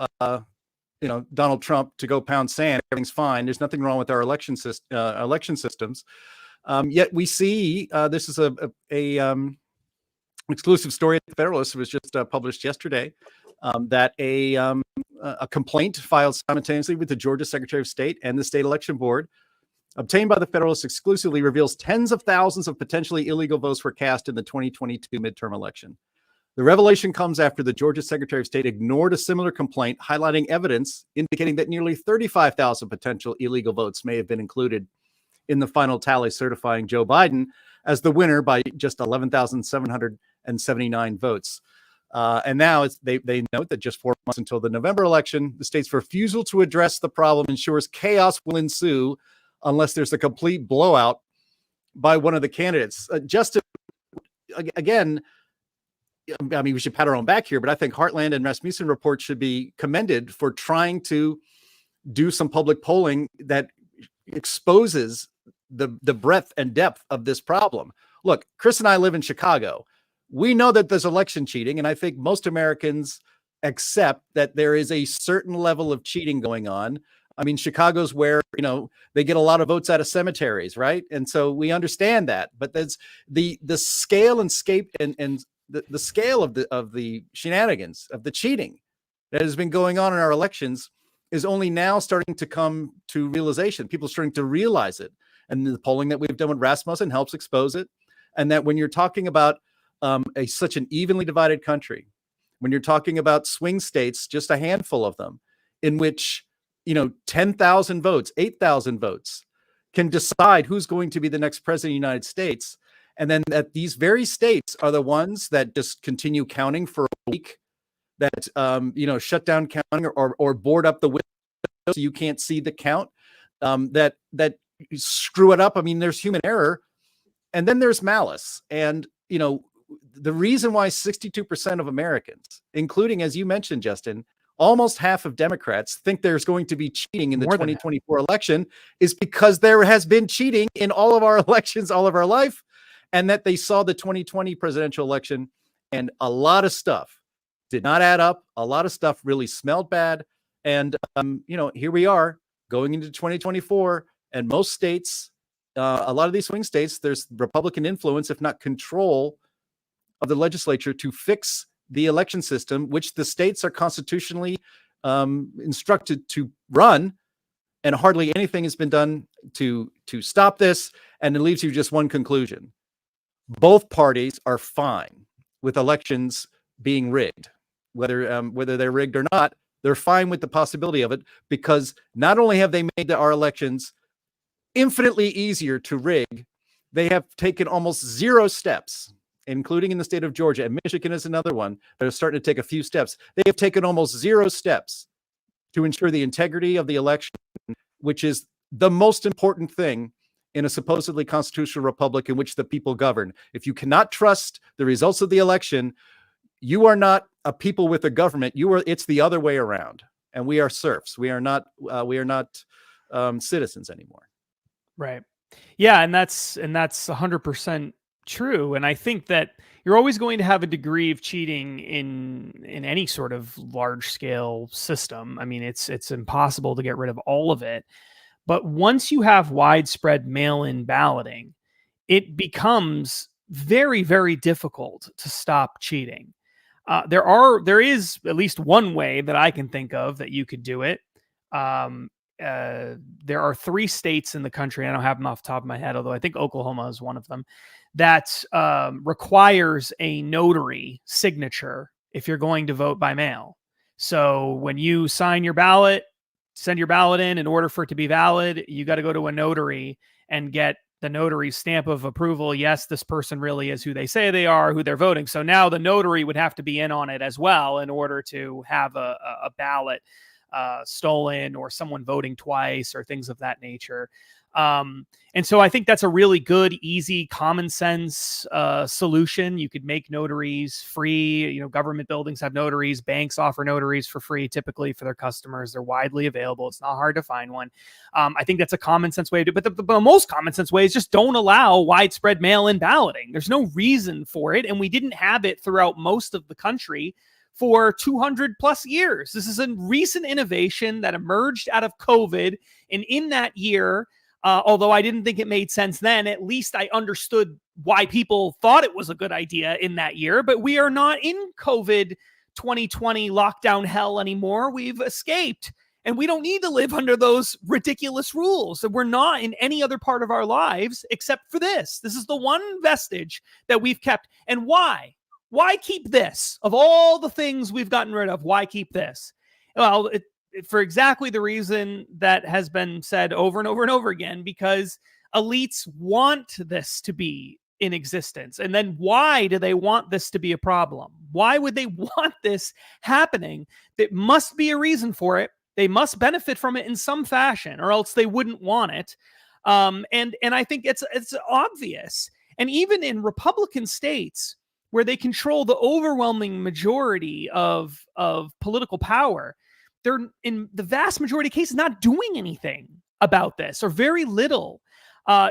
Donald Trump to go pound sand. Everything's fine. There's nothing wrong with our election systems. Yet we see this is a exclusive story at the Federalist. It was just published yesterday that a complaint filed simultaneously with the Georgia Secretary of State and the state election board, obtained by the Federalist exclusively, reveals tens of thousands of potentially illegal votes were cast in the 2022 midterm election. The revelation comes after the Georgia Secretary of State ignored a similar complaint, highlighting evidence indicating that nearly 35,000 potential illegal votes may have been included in the final tally, certifying Joe Biden as the winner by just 11,779 votes. And now they note that just 4 months until the November election, the state's refusal to address the problem ensures chaos will ensue unless there's a complete blowout by one of the candidates. Just to, again, I mean, we should pat our own back here, but I think Heartland and Rasmussen Reports should be commended for trying to do some public polling that exposes the breadth and depth of this problem. Look, Chris and I live in Chicago. We know that there's election cheating, and I think most Americans accept that there is a certain level of cheating going on. I mean, Chicago's where, they get a lot of votes out of cemeteries, right? And so we understand that, but there's the scale and scape and the scale of the shenanigans, of the cheating that has been going on in our elections is only now starting to come to realization. People are starting to realize it. And the polling that we've done with Rasmussen helps expose it. And that when you're talking about such an evenly divided country, when you're talking about swing states, just a handful of them, in which 10,000 votes, 8,000 votes can decide who's going to be the next president of the United States, and then that these very states are the ones that just continue counting for a week, that shut down counting or board up the window so you can't see the count, that screw it up. I mean, there's human error, and then there's malice. And the reason why 62% of Americans, including, as you mentioned, Justin, almost half of Democrats think there's going to be cheating in the 2024 election is because there has been cheating in all of our elections, all of our life, and that they saw the 2020 presidential election and a lot of stuff did not add up. A lot of stuff really smelled bad. And, here we are going into 2024, and most states, a lot of these swing states, there's Republican influence, if not control, of the legislature to fix the election system, which the states are constitutionally instructed to run, and hardly anything has been done to stop this. And it leaves you just one conclusion: both parties are fine with elections being rigged, whether they're rigged or not. They're fine with the possibility of it, because not only have they made our elections infinitely easier to rig, they have taken almost zero steps, including in the state of Georgia, and Michigan is another one that are starting to take a few steps. They have taken almost zero steps to ensure the integrity of the election, which is the most important thing in a supposedly constitutional republic in which the people govern. If you cannot trust the results of the election, you are not a people with a government. It's the other way around, and we are serfs. We are not citizens anymore. Right. Yeah, and that's 100% true. And I think that you're always going to have a degree of cheating in any sort of large scale system. I mean, it's impossible to get rid of all of it. But once you have widespread mail-in balloting, it becomes very, very difficult to stop cheating. There is at least one way that I can think of that you could do it. There are 3 states in the country, I don't have them off the top of my head, although I think Oklahoma is one of them, that requires a notary signature if you're going to vote by mail. So when you sign your ballot, send your ballot in order for it to be valid, you got to go to a notary and get the notary's stamp of approval. Yes, this person really is who they say they are, who they're voting. So now the notary would have to be in on it as well in order to have a ballot stolen, or someone voting twice, or things of that nature. And so I think that's a really good, easy, common sense solution. You could make notaries free. Government buildings have notaries. Banks offer notaries for free, typically, for their customers. They're widely available. It's not hard to find one. I think that's a common sense way to do it. But the most common sense way is just don't allow widespread mail-in balloting. There's no reason for it. And we didn't have it throughout most of the country for 200 plus years. This is a recent innovation that emerged out of COVID. And in that year, although I didn't think it made sense then, at least I understood why people thought it was a good idea in that year. But we are not in COVID 2020 lockdown hell anymore. We've escaped, and we don't need to live under those ridiculous rules. And we're not in any other part of our lives except for this. This is the one vestige that we've kept. And why? Why keep this? Of all the things we've gotten rid of, why keep this? Well, for exactly the reason that has been said over and over and over again, because elites want this to be in existence. And then why do they want this to be a problem? Why would they want this happening? There must be a reason for it. They must benefit from it in some fashion, or else they wouldn't want it. And I think it's obvious. And even in Republican states where they control the overwhelming majority of political power, they're in the vast majority of cases not doing anything about this, or very little.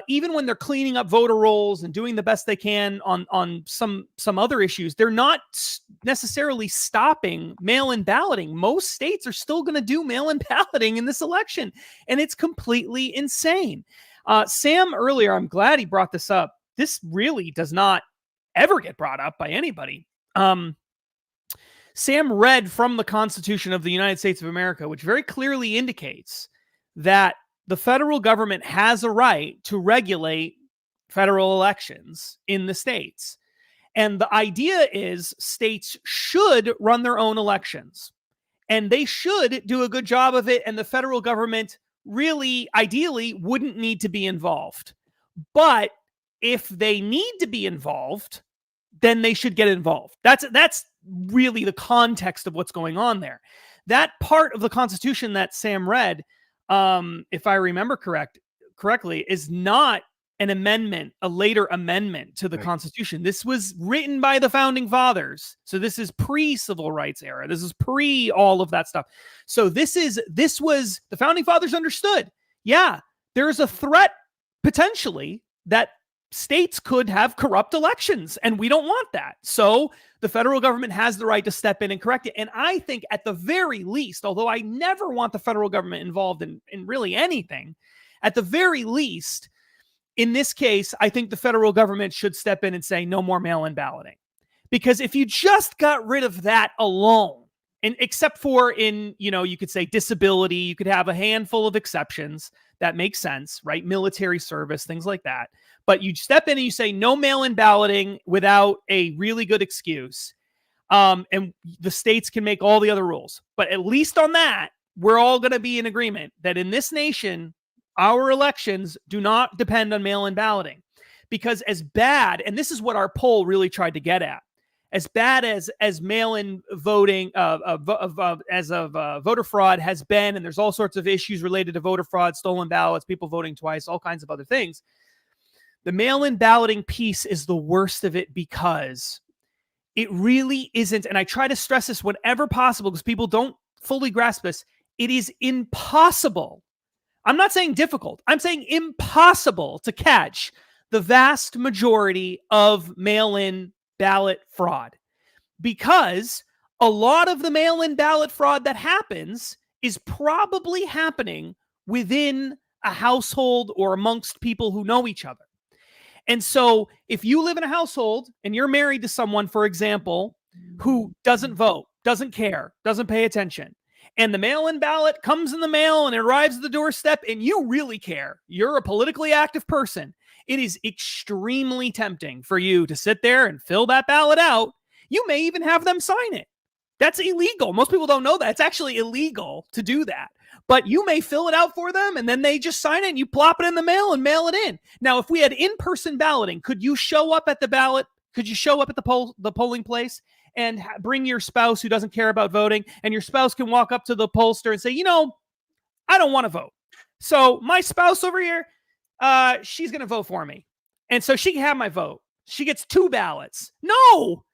Even when they're cleaning up voter rolls and doing the best they can on some other issues, they're not necessarily stopping mail-in balloting. Most states are still going to do mail-in balloting in this election, and it's completely insane. Sam, earlier, I'm glad he brought this up. This really does not ever get brought up by anybody. Sam read from the Constitution of the United States of America, which very clearly indicates that the federal government has a right to regulate federal elections in the states. And the idea is states should run their own elections, and they should do a good job of it. And the federal government really, ideally, wouldn't need to be involved. But if they need to be involved, then they should get involved. That's really the context of what's going on there. That part of the Constitution that Sam read, if I remember correctly, is not an amendment, a later amendment to the Constitution. This was written by the Founding Fathers. So this is pre-civil rights era. This is pre all of that stuff. So this was the Founding Fathers understood. Yeah, there's a threat potentially that states could have corrupt elections, and we don't want that. So the federal government has the right to step in and correct it. And I think at the very least, although I never want the federal government involved in really anything, at the very least, in this case, I think the federal government should step in and say no more mail-in balloting. Because if you just got rid of that alone, and except for in, you could say disability, you could have a handful of exceptions that make sense, right? Military service, things like that. But you step in and you say no mail-in balloting without a really good excuse. And the states can make all the other rules. But at least on that, we're all going to be in agreement that in this nation, our elections do not depend on mail-in balloting. Because as bad, and this is what our poll really tried to get at, as bad as mail-in voting, voter fraud has been, and there's all sorts of issues related to voter fraud, stolen ballots, people voting twice, all kinds of other things. The mail-in balloting piece is the worst of it because it really isn't, and I try to stress this whenever possible because people don't fully grasp this, it is impossible. I'm not saying difficult. I'm saying impossible to catch the vast majority of mail-in ballot fraud, because a lot of the mail-in ballot fraud that happens is probably happening within a household or amongst people who know each other. And so if you live in a household and you're married to someone, for example, who doesn't vote, doesn't care, doesn't pay attention, and the mail-in ballot comes in the mail and it arrives at the doorstep and you really care, you're a politically active person, it is extremely tempting for you to sit there and fill that ballot out. You may even have them sign it. That's illegal. Most people don't know that. It's actually illegal to do that. But you may fill it out for them and then they just sign it and you plop it in the mail and mail it in. Now, if we had in-person balloting, could you show up at the ballot? Could you show up at the polling place and bring your spouse who doesn't care about voting, and your spouse can walk up to the pollster and say, I don't want to vote. So my spouse over here, she's going to vote for me. And so she can have my vote. She gets 2 ballots. No,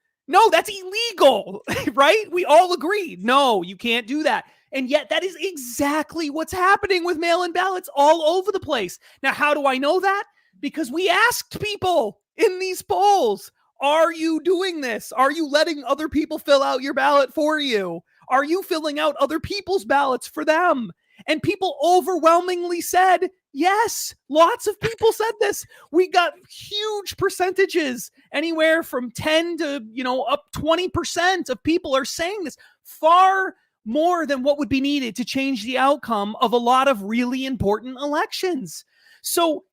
that's illegal, right? We all agree. No, you can't do that. And yet that is exactly what's happening with mail-in ballots all over the place. Now, how do I know that? Because we asked people in these polls, are you doing this? Are you letting other people fill out your ballot for you? Are you filling out other people's ballots for them? And people overwhelmingly said, yes. Lots of people said this. We got huge percentages, anywhere from 10 to, up 20% of people are saying this. Far more than what would be needed to change the outcome of a lot of really important elections. So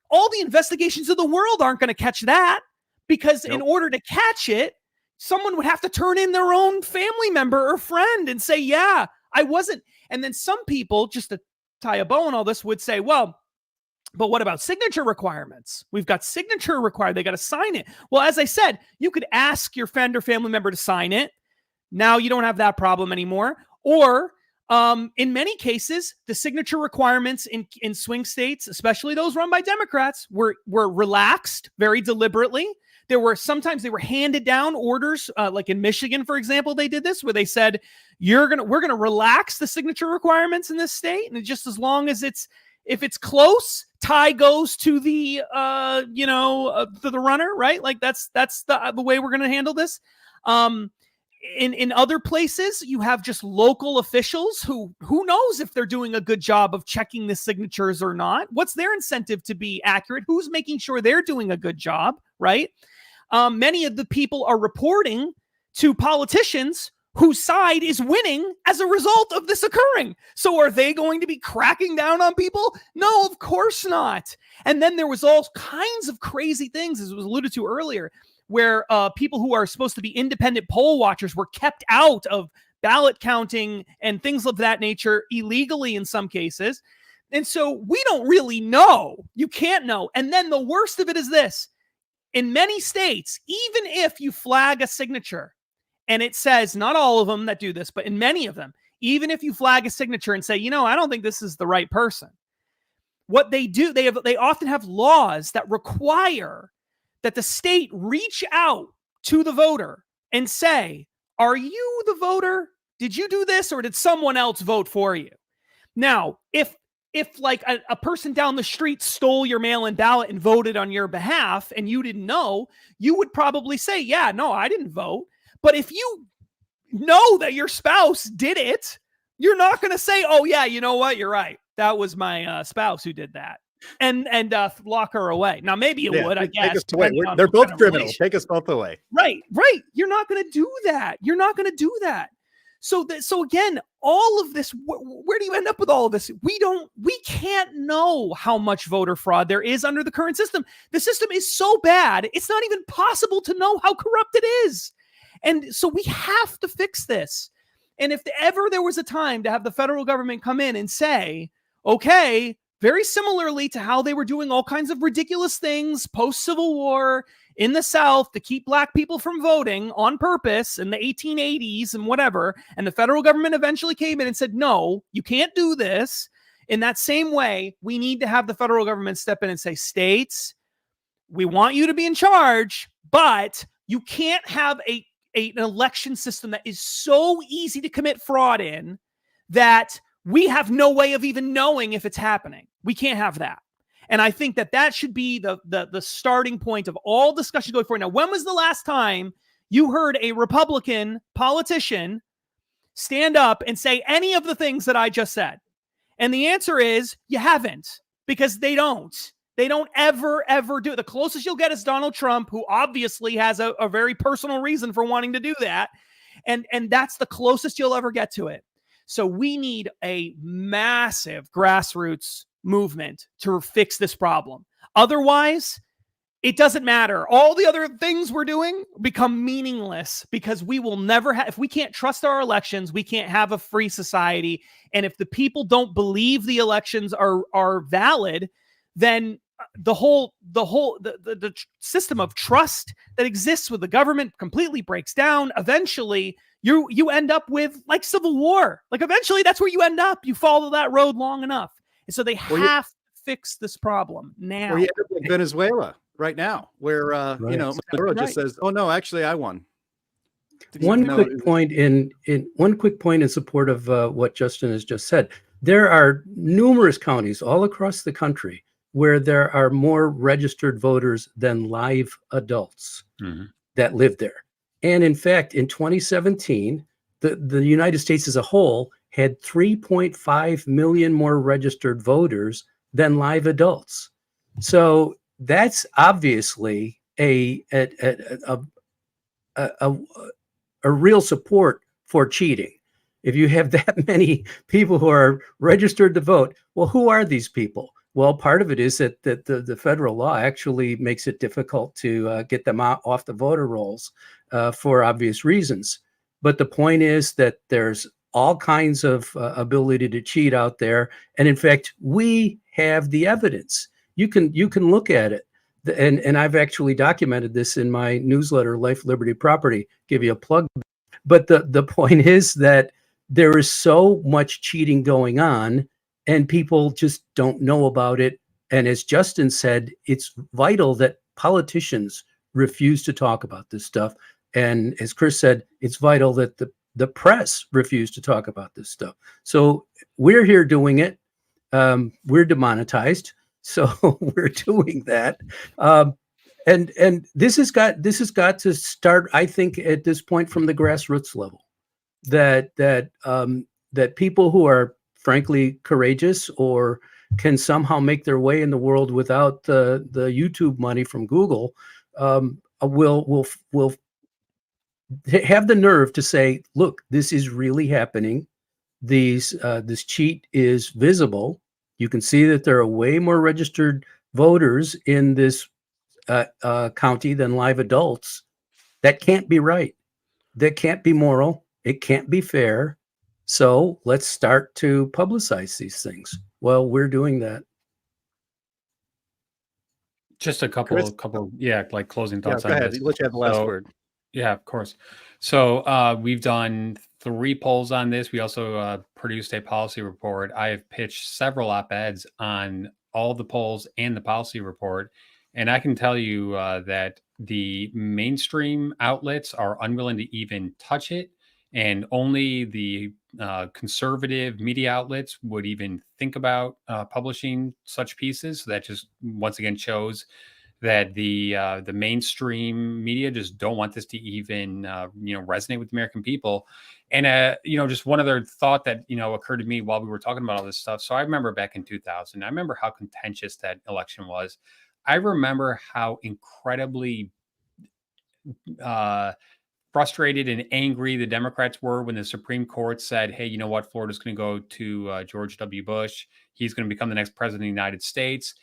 all the investigations of the world aren't going to catch that, because in order to catch it, someone would have to turn in their own family member or friend and say, yeah, I wasn't. And then some people, just to tie a bow on all this, would say, well, but what about signature requirements? We've got signature required. They got to sign it. Well, as I said, you could ask your friend or family member to sign it. Now you don't have that problem anymore. Or in many cases, the signature requirements in swing states, especially those run by Democrats, were relaxed very deliberately. Sometimes they were handed down orders, like in Michigan, for example, they did this, where they said, we're gonna relax the signature requirements in this state, and just as long as if it's close, tie goes to the to the runner, right? Like that's the way we're gonna handle this. In other places, you have just local officials who knows if they're doing a good job of checking the signatures or not. What's their incentive to be accurate? Who's making sure they're doing a good job, right? Many of the people are reporting to politicians whose side is winning as a result of this occurring. So are they going to be cracking down on people? No, of course not. And then there was all kinds of crazy things, as was alluded to earlier, where people who are supposed to be independent poll watchers were kept out of ballot counting and things of that nature illegally in some cases. And so we don't really know. You can't know. And then the worst of it is this. In many states, even if you flag a signature, and it says, not all of them that do this, but in many of them, even if you flag a signature and say, I don't think this is the right person, what they do, they often have laws that require that the state reach out to the voter and say, are you the voter? Did you do this, or did someone else vote for you? Now, if like a person down the street stole your mail-in ballot and voted on your behalf and you didn't know, you would probably say, yeah, no, I didn't vote. But if you know that your spouse did it, you're not going to say, oh yeah, you know what? You're right. That was my spouse who did that. And lock her away. Now, maybe it would, I guess. They're both criminals. Take us both away. Right. You're not going to do that. You're not going to do that. So again, all of this, where do you end up with all of this? We can't know how much voter fraud there is under the current system. The system is so bad, it's not even possible to know how corrupt it is. And so we have to fix this. And if ever there was a time to have the federal government come in and say, okay, very similarly to how they were doing all kinds of ridiculous things post-Civil War in the South to keep black people from voting on purpose in the 1880s and whatever, and the federal government eventually came in and said, no, you can't do this. In that same way, we need to have the federal government step in and say, states, we want you to be in charge, but you can't have an election system that is so easy to commit fraud in that we have no way of even knowing if it's happening. We can't have that. And I think that should be the starting point of all discussion going forward. Now, when was the last time you heard a Republican politician stand up and say any of the things that I just said? And the answer is you haven't, because they don't. They don't ever do it. The closest you'll get is Donald Trump, who obviously has a very personal reason for wanting to do that. And that's the closest you'll ever get to it. So we need a massive grassroots movement to fix this problem. Otherwise, it doesn't matter. All the other things we're doing become meaningless, because we will never have, if we can't trust our elections, we can't have a free society. And if the people don't believe the elections are valid, then the system of trust that exists with the government completely breaks down. Eventually, you end up with like Civil War. Like eventually, that's where you end up. You follow that road long enough, and so they have to fix this problem now. Or you end up with Venezuela right now, where Maduro just says, "Oh no, actually, I won." One quick point in support of what Justin has just said. There are numerous counties all across the country where there are more registered voters than live adults that live there. And in fact, in 2017, the United States as a whole had 3.5 million more registered voters than live adults. So that's obviously a real support for cheating. If you have that many people who are registered to vote, well, who are these people? Well, part of it is that the federal law actually makes it difficult to get them off the voter rolls for obvious reasons. But the point is that there's all kinds of ability to cheat out there, and in fact, we have the evidence. You can look at it, and I've actually documented this in my newsletter, Life, Liberty, Property. Give you a plug. But the point is that there is so much cheating going on, and people just don't know about it. And as Justin said, it's vital that politicians refuse to talk about this stuff. And as Chris said, it's vital that the press refuse to talk about this stuff. So we're here doing it. We're demonetized, so we're doing that. And this has got to start, I think, at this point from the grassroots level. That people who are frankly courageous or can somehow make their way in the world without the YouTube money from Google will have the nerve to say, look, this is really happening. This cheat is visible. You can see that there are way more registered voters in this county than live adults. That can't be right. That can't be moral. It can't be fair. So let's start to publicize these things. Well, we're doing that. Just a couple, like closing thoughts go on ahead. this. Let you have the last word. Yeah, of course. So we've done 3 polls on this. We also produced a policy report. I have pitched several op-eds on all the polls and the policy report. And I can tell you that the mainstream outlets are unwilling to even touch it. And only the conservative media outlets would even think about publishing such pieces. So that just once again shows that the mainstream media just don't want this to even resonate with the American people. And just one other thought that occurred to me while we were talking about all this stuff. So I remember back in 2000, I remember how contentious that election was. I remember how incredibly frustrated and angry the Democrats were when the Supreme Court said, hey, you know what, Florida's going to go to George W. Bush. He's going to become the next president of the United States.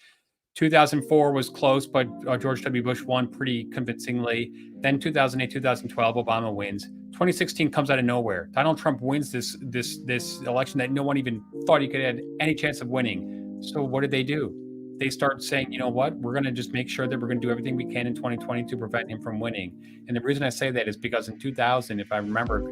2004 was close, but George W. Bush won pretty convincingly. Then 2008, 2012, Obama wins. 2016 comes out of nowhere. Donald Trump wins this election that no one even thought he could have any chance of winning. So what did they do? They start saying, you know what, we're going to just make sure that we're going to do everything we can in 2020 to prevent him from winning. And the reason I say that is because in 2000, if I remember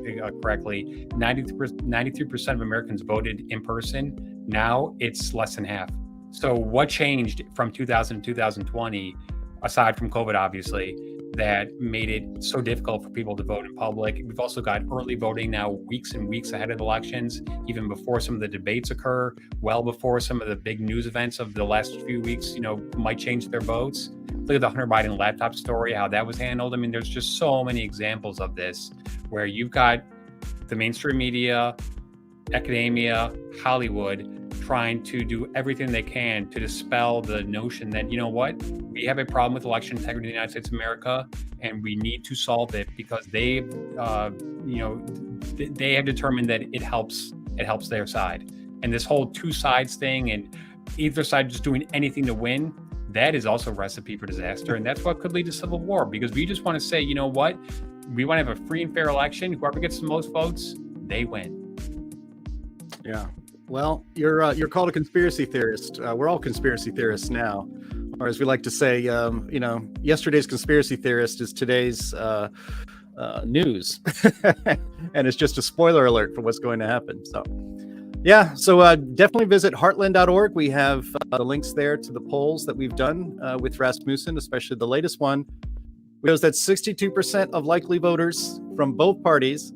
correctly, 93% of Americans voted in person. Now it's less than half. So what changed from 2000 to 2020, aside from COVID, obviously, that made it so difficult for people to vote in public? We've also got early voting now weeks and weeks ahead of elections, even before some of the debates occur, well before some of the big news events of the last few weeks, might change their votes. Look at the Hunter Biden laptop story, how that was handled. I mean, there's just so many examples of this where you've got the mainstream media, academia, Hollywood, trying to do everything they can to dispel the notion that, we have a problem with election integrity in the United States of America, and we need to solve it because they have determined that it helps their side. And this whole two sides thing and either side just doing anything to win, that is also a recipe for disaster. And that's what could lead to civil war, because we just want to say, we want to have a free and fair election. Whoever gets the most votes, they win. Yeah. Well, you're called a conspiracy theorist. We're all conspiracy theorists now, or as we like to say, yesterday's conspiracy theorist is today's news, and it's just a spoiler alert for what's going to happen. So, yeah. So definitely visit heartland.org. We have the links there to the polls that we've done with Rasmussen, especially the latest one. Shows that 62% of likely voters from both parties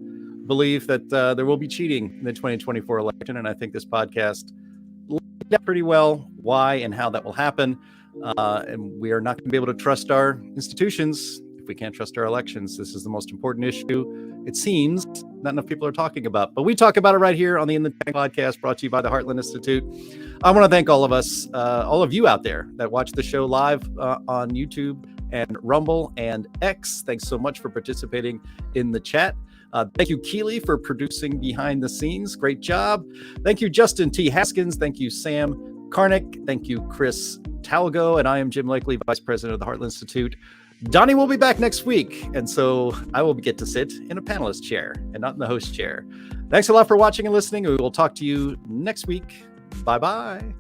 believe that there will be cheating in the 2024 election. And I think this podcast laid out pretty well why and how that will happen. And we are not going to be able to trust our institutions if we can't trust our elections. This is the most important issue, it seems, not enough people are talking about. But we talk about it right here on the In the Tank podcast, brought to you by the Heartland Institute. I want to thank all of us, all of you out there that watch the show live on YouTube and Rumble and X. Thanks so much for participating in the chat. Thank you, Keely, for producing behind the scenes. Great job. Thank you, Justin T. Haskins. Thank you, Sam Karnick. Thank you, Chris Talgo. And I am Jim Lakely, Vice President of the Heartland Institute. Donnie will be back next week, and so I will get to sit in a panelist chair and not in the host chair. Thanks a lot for watching and listening. We will talk to you next week. Bye-bye.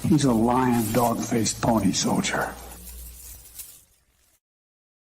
He's a lion, dog-faced pony soldier.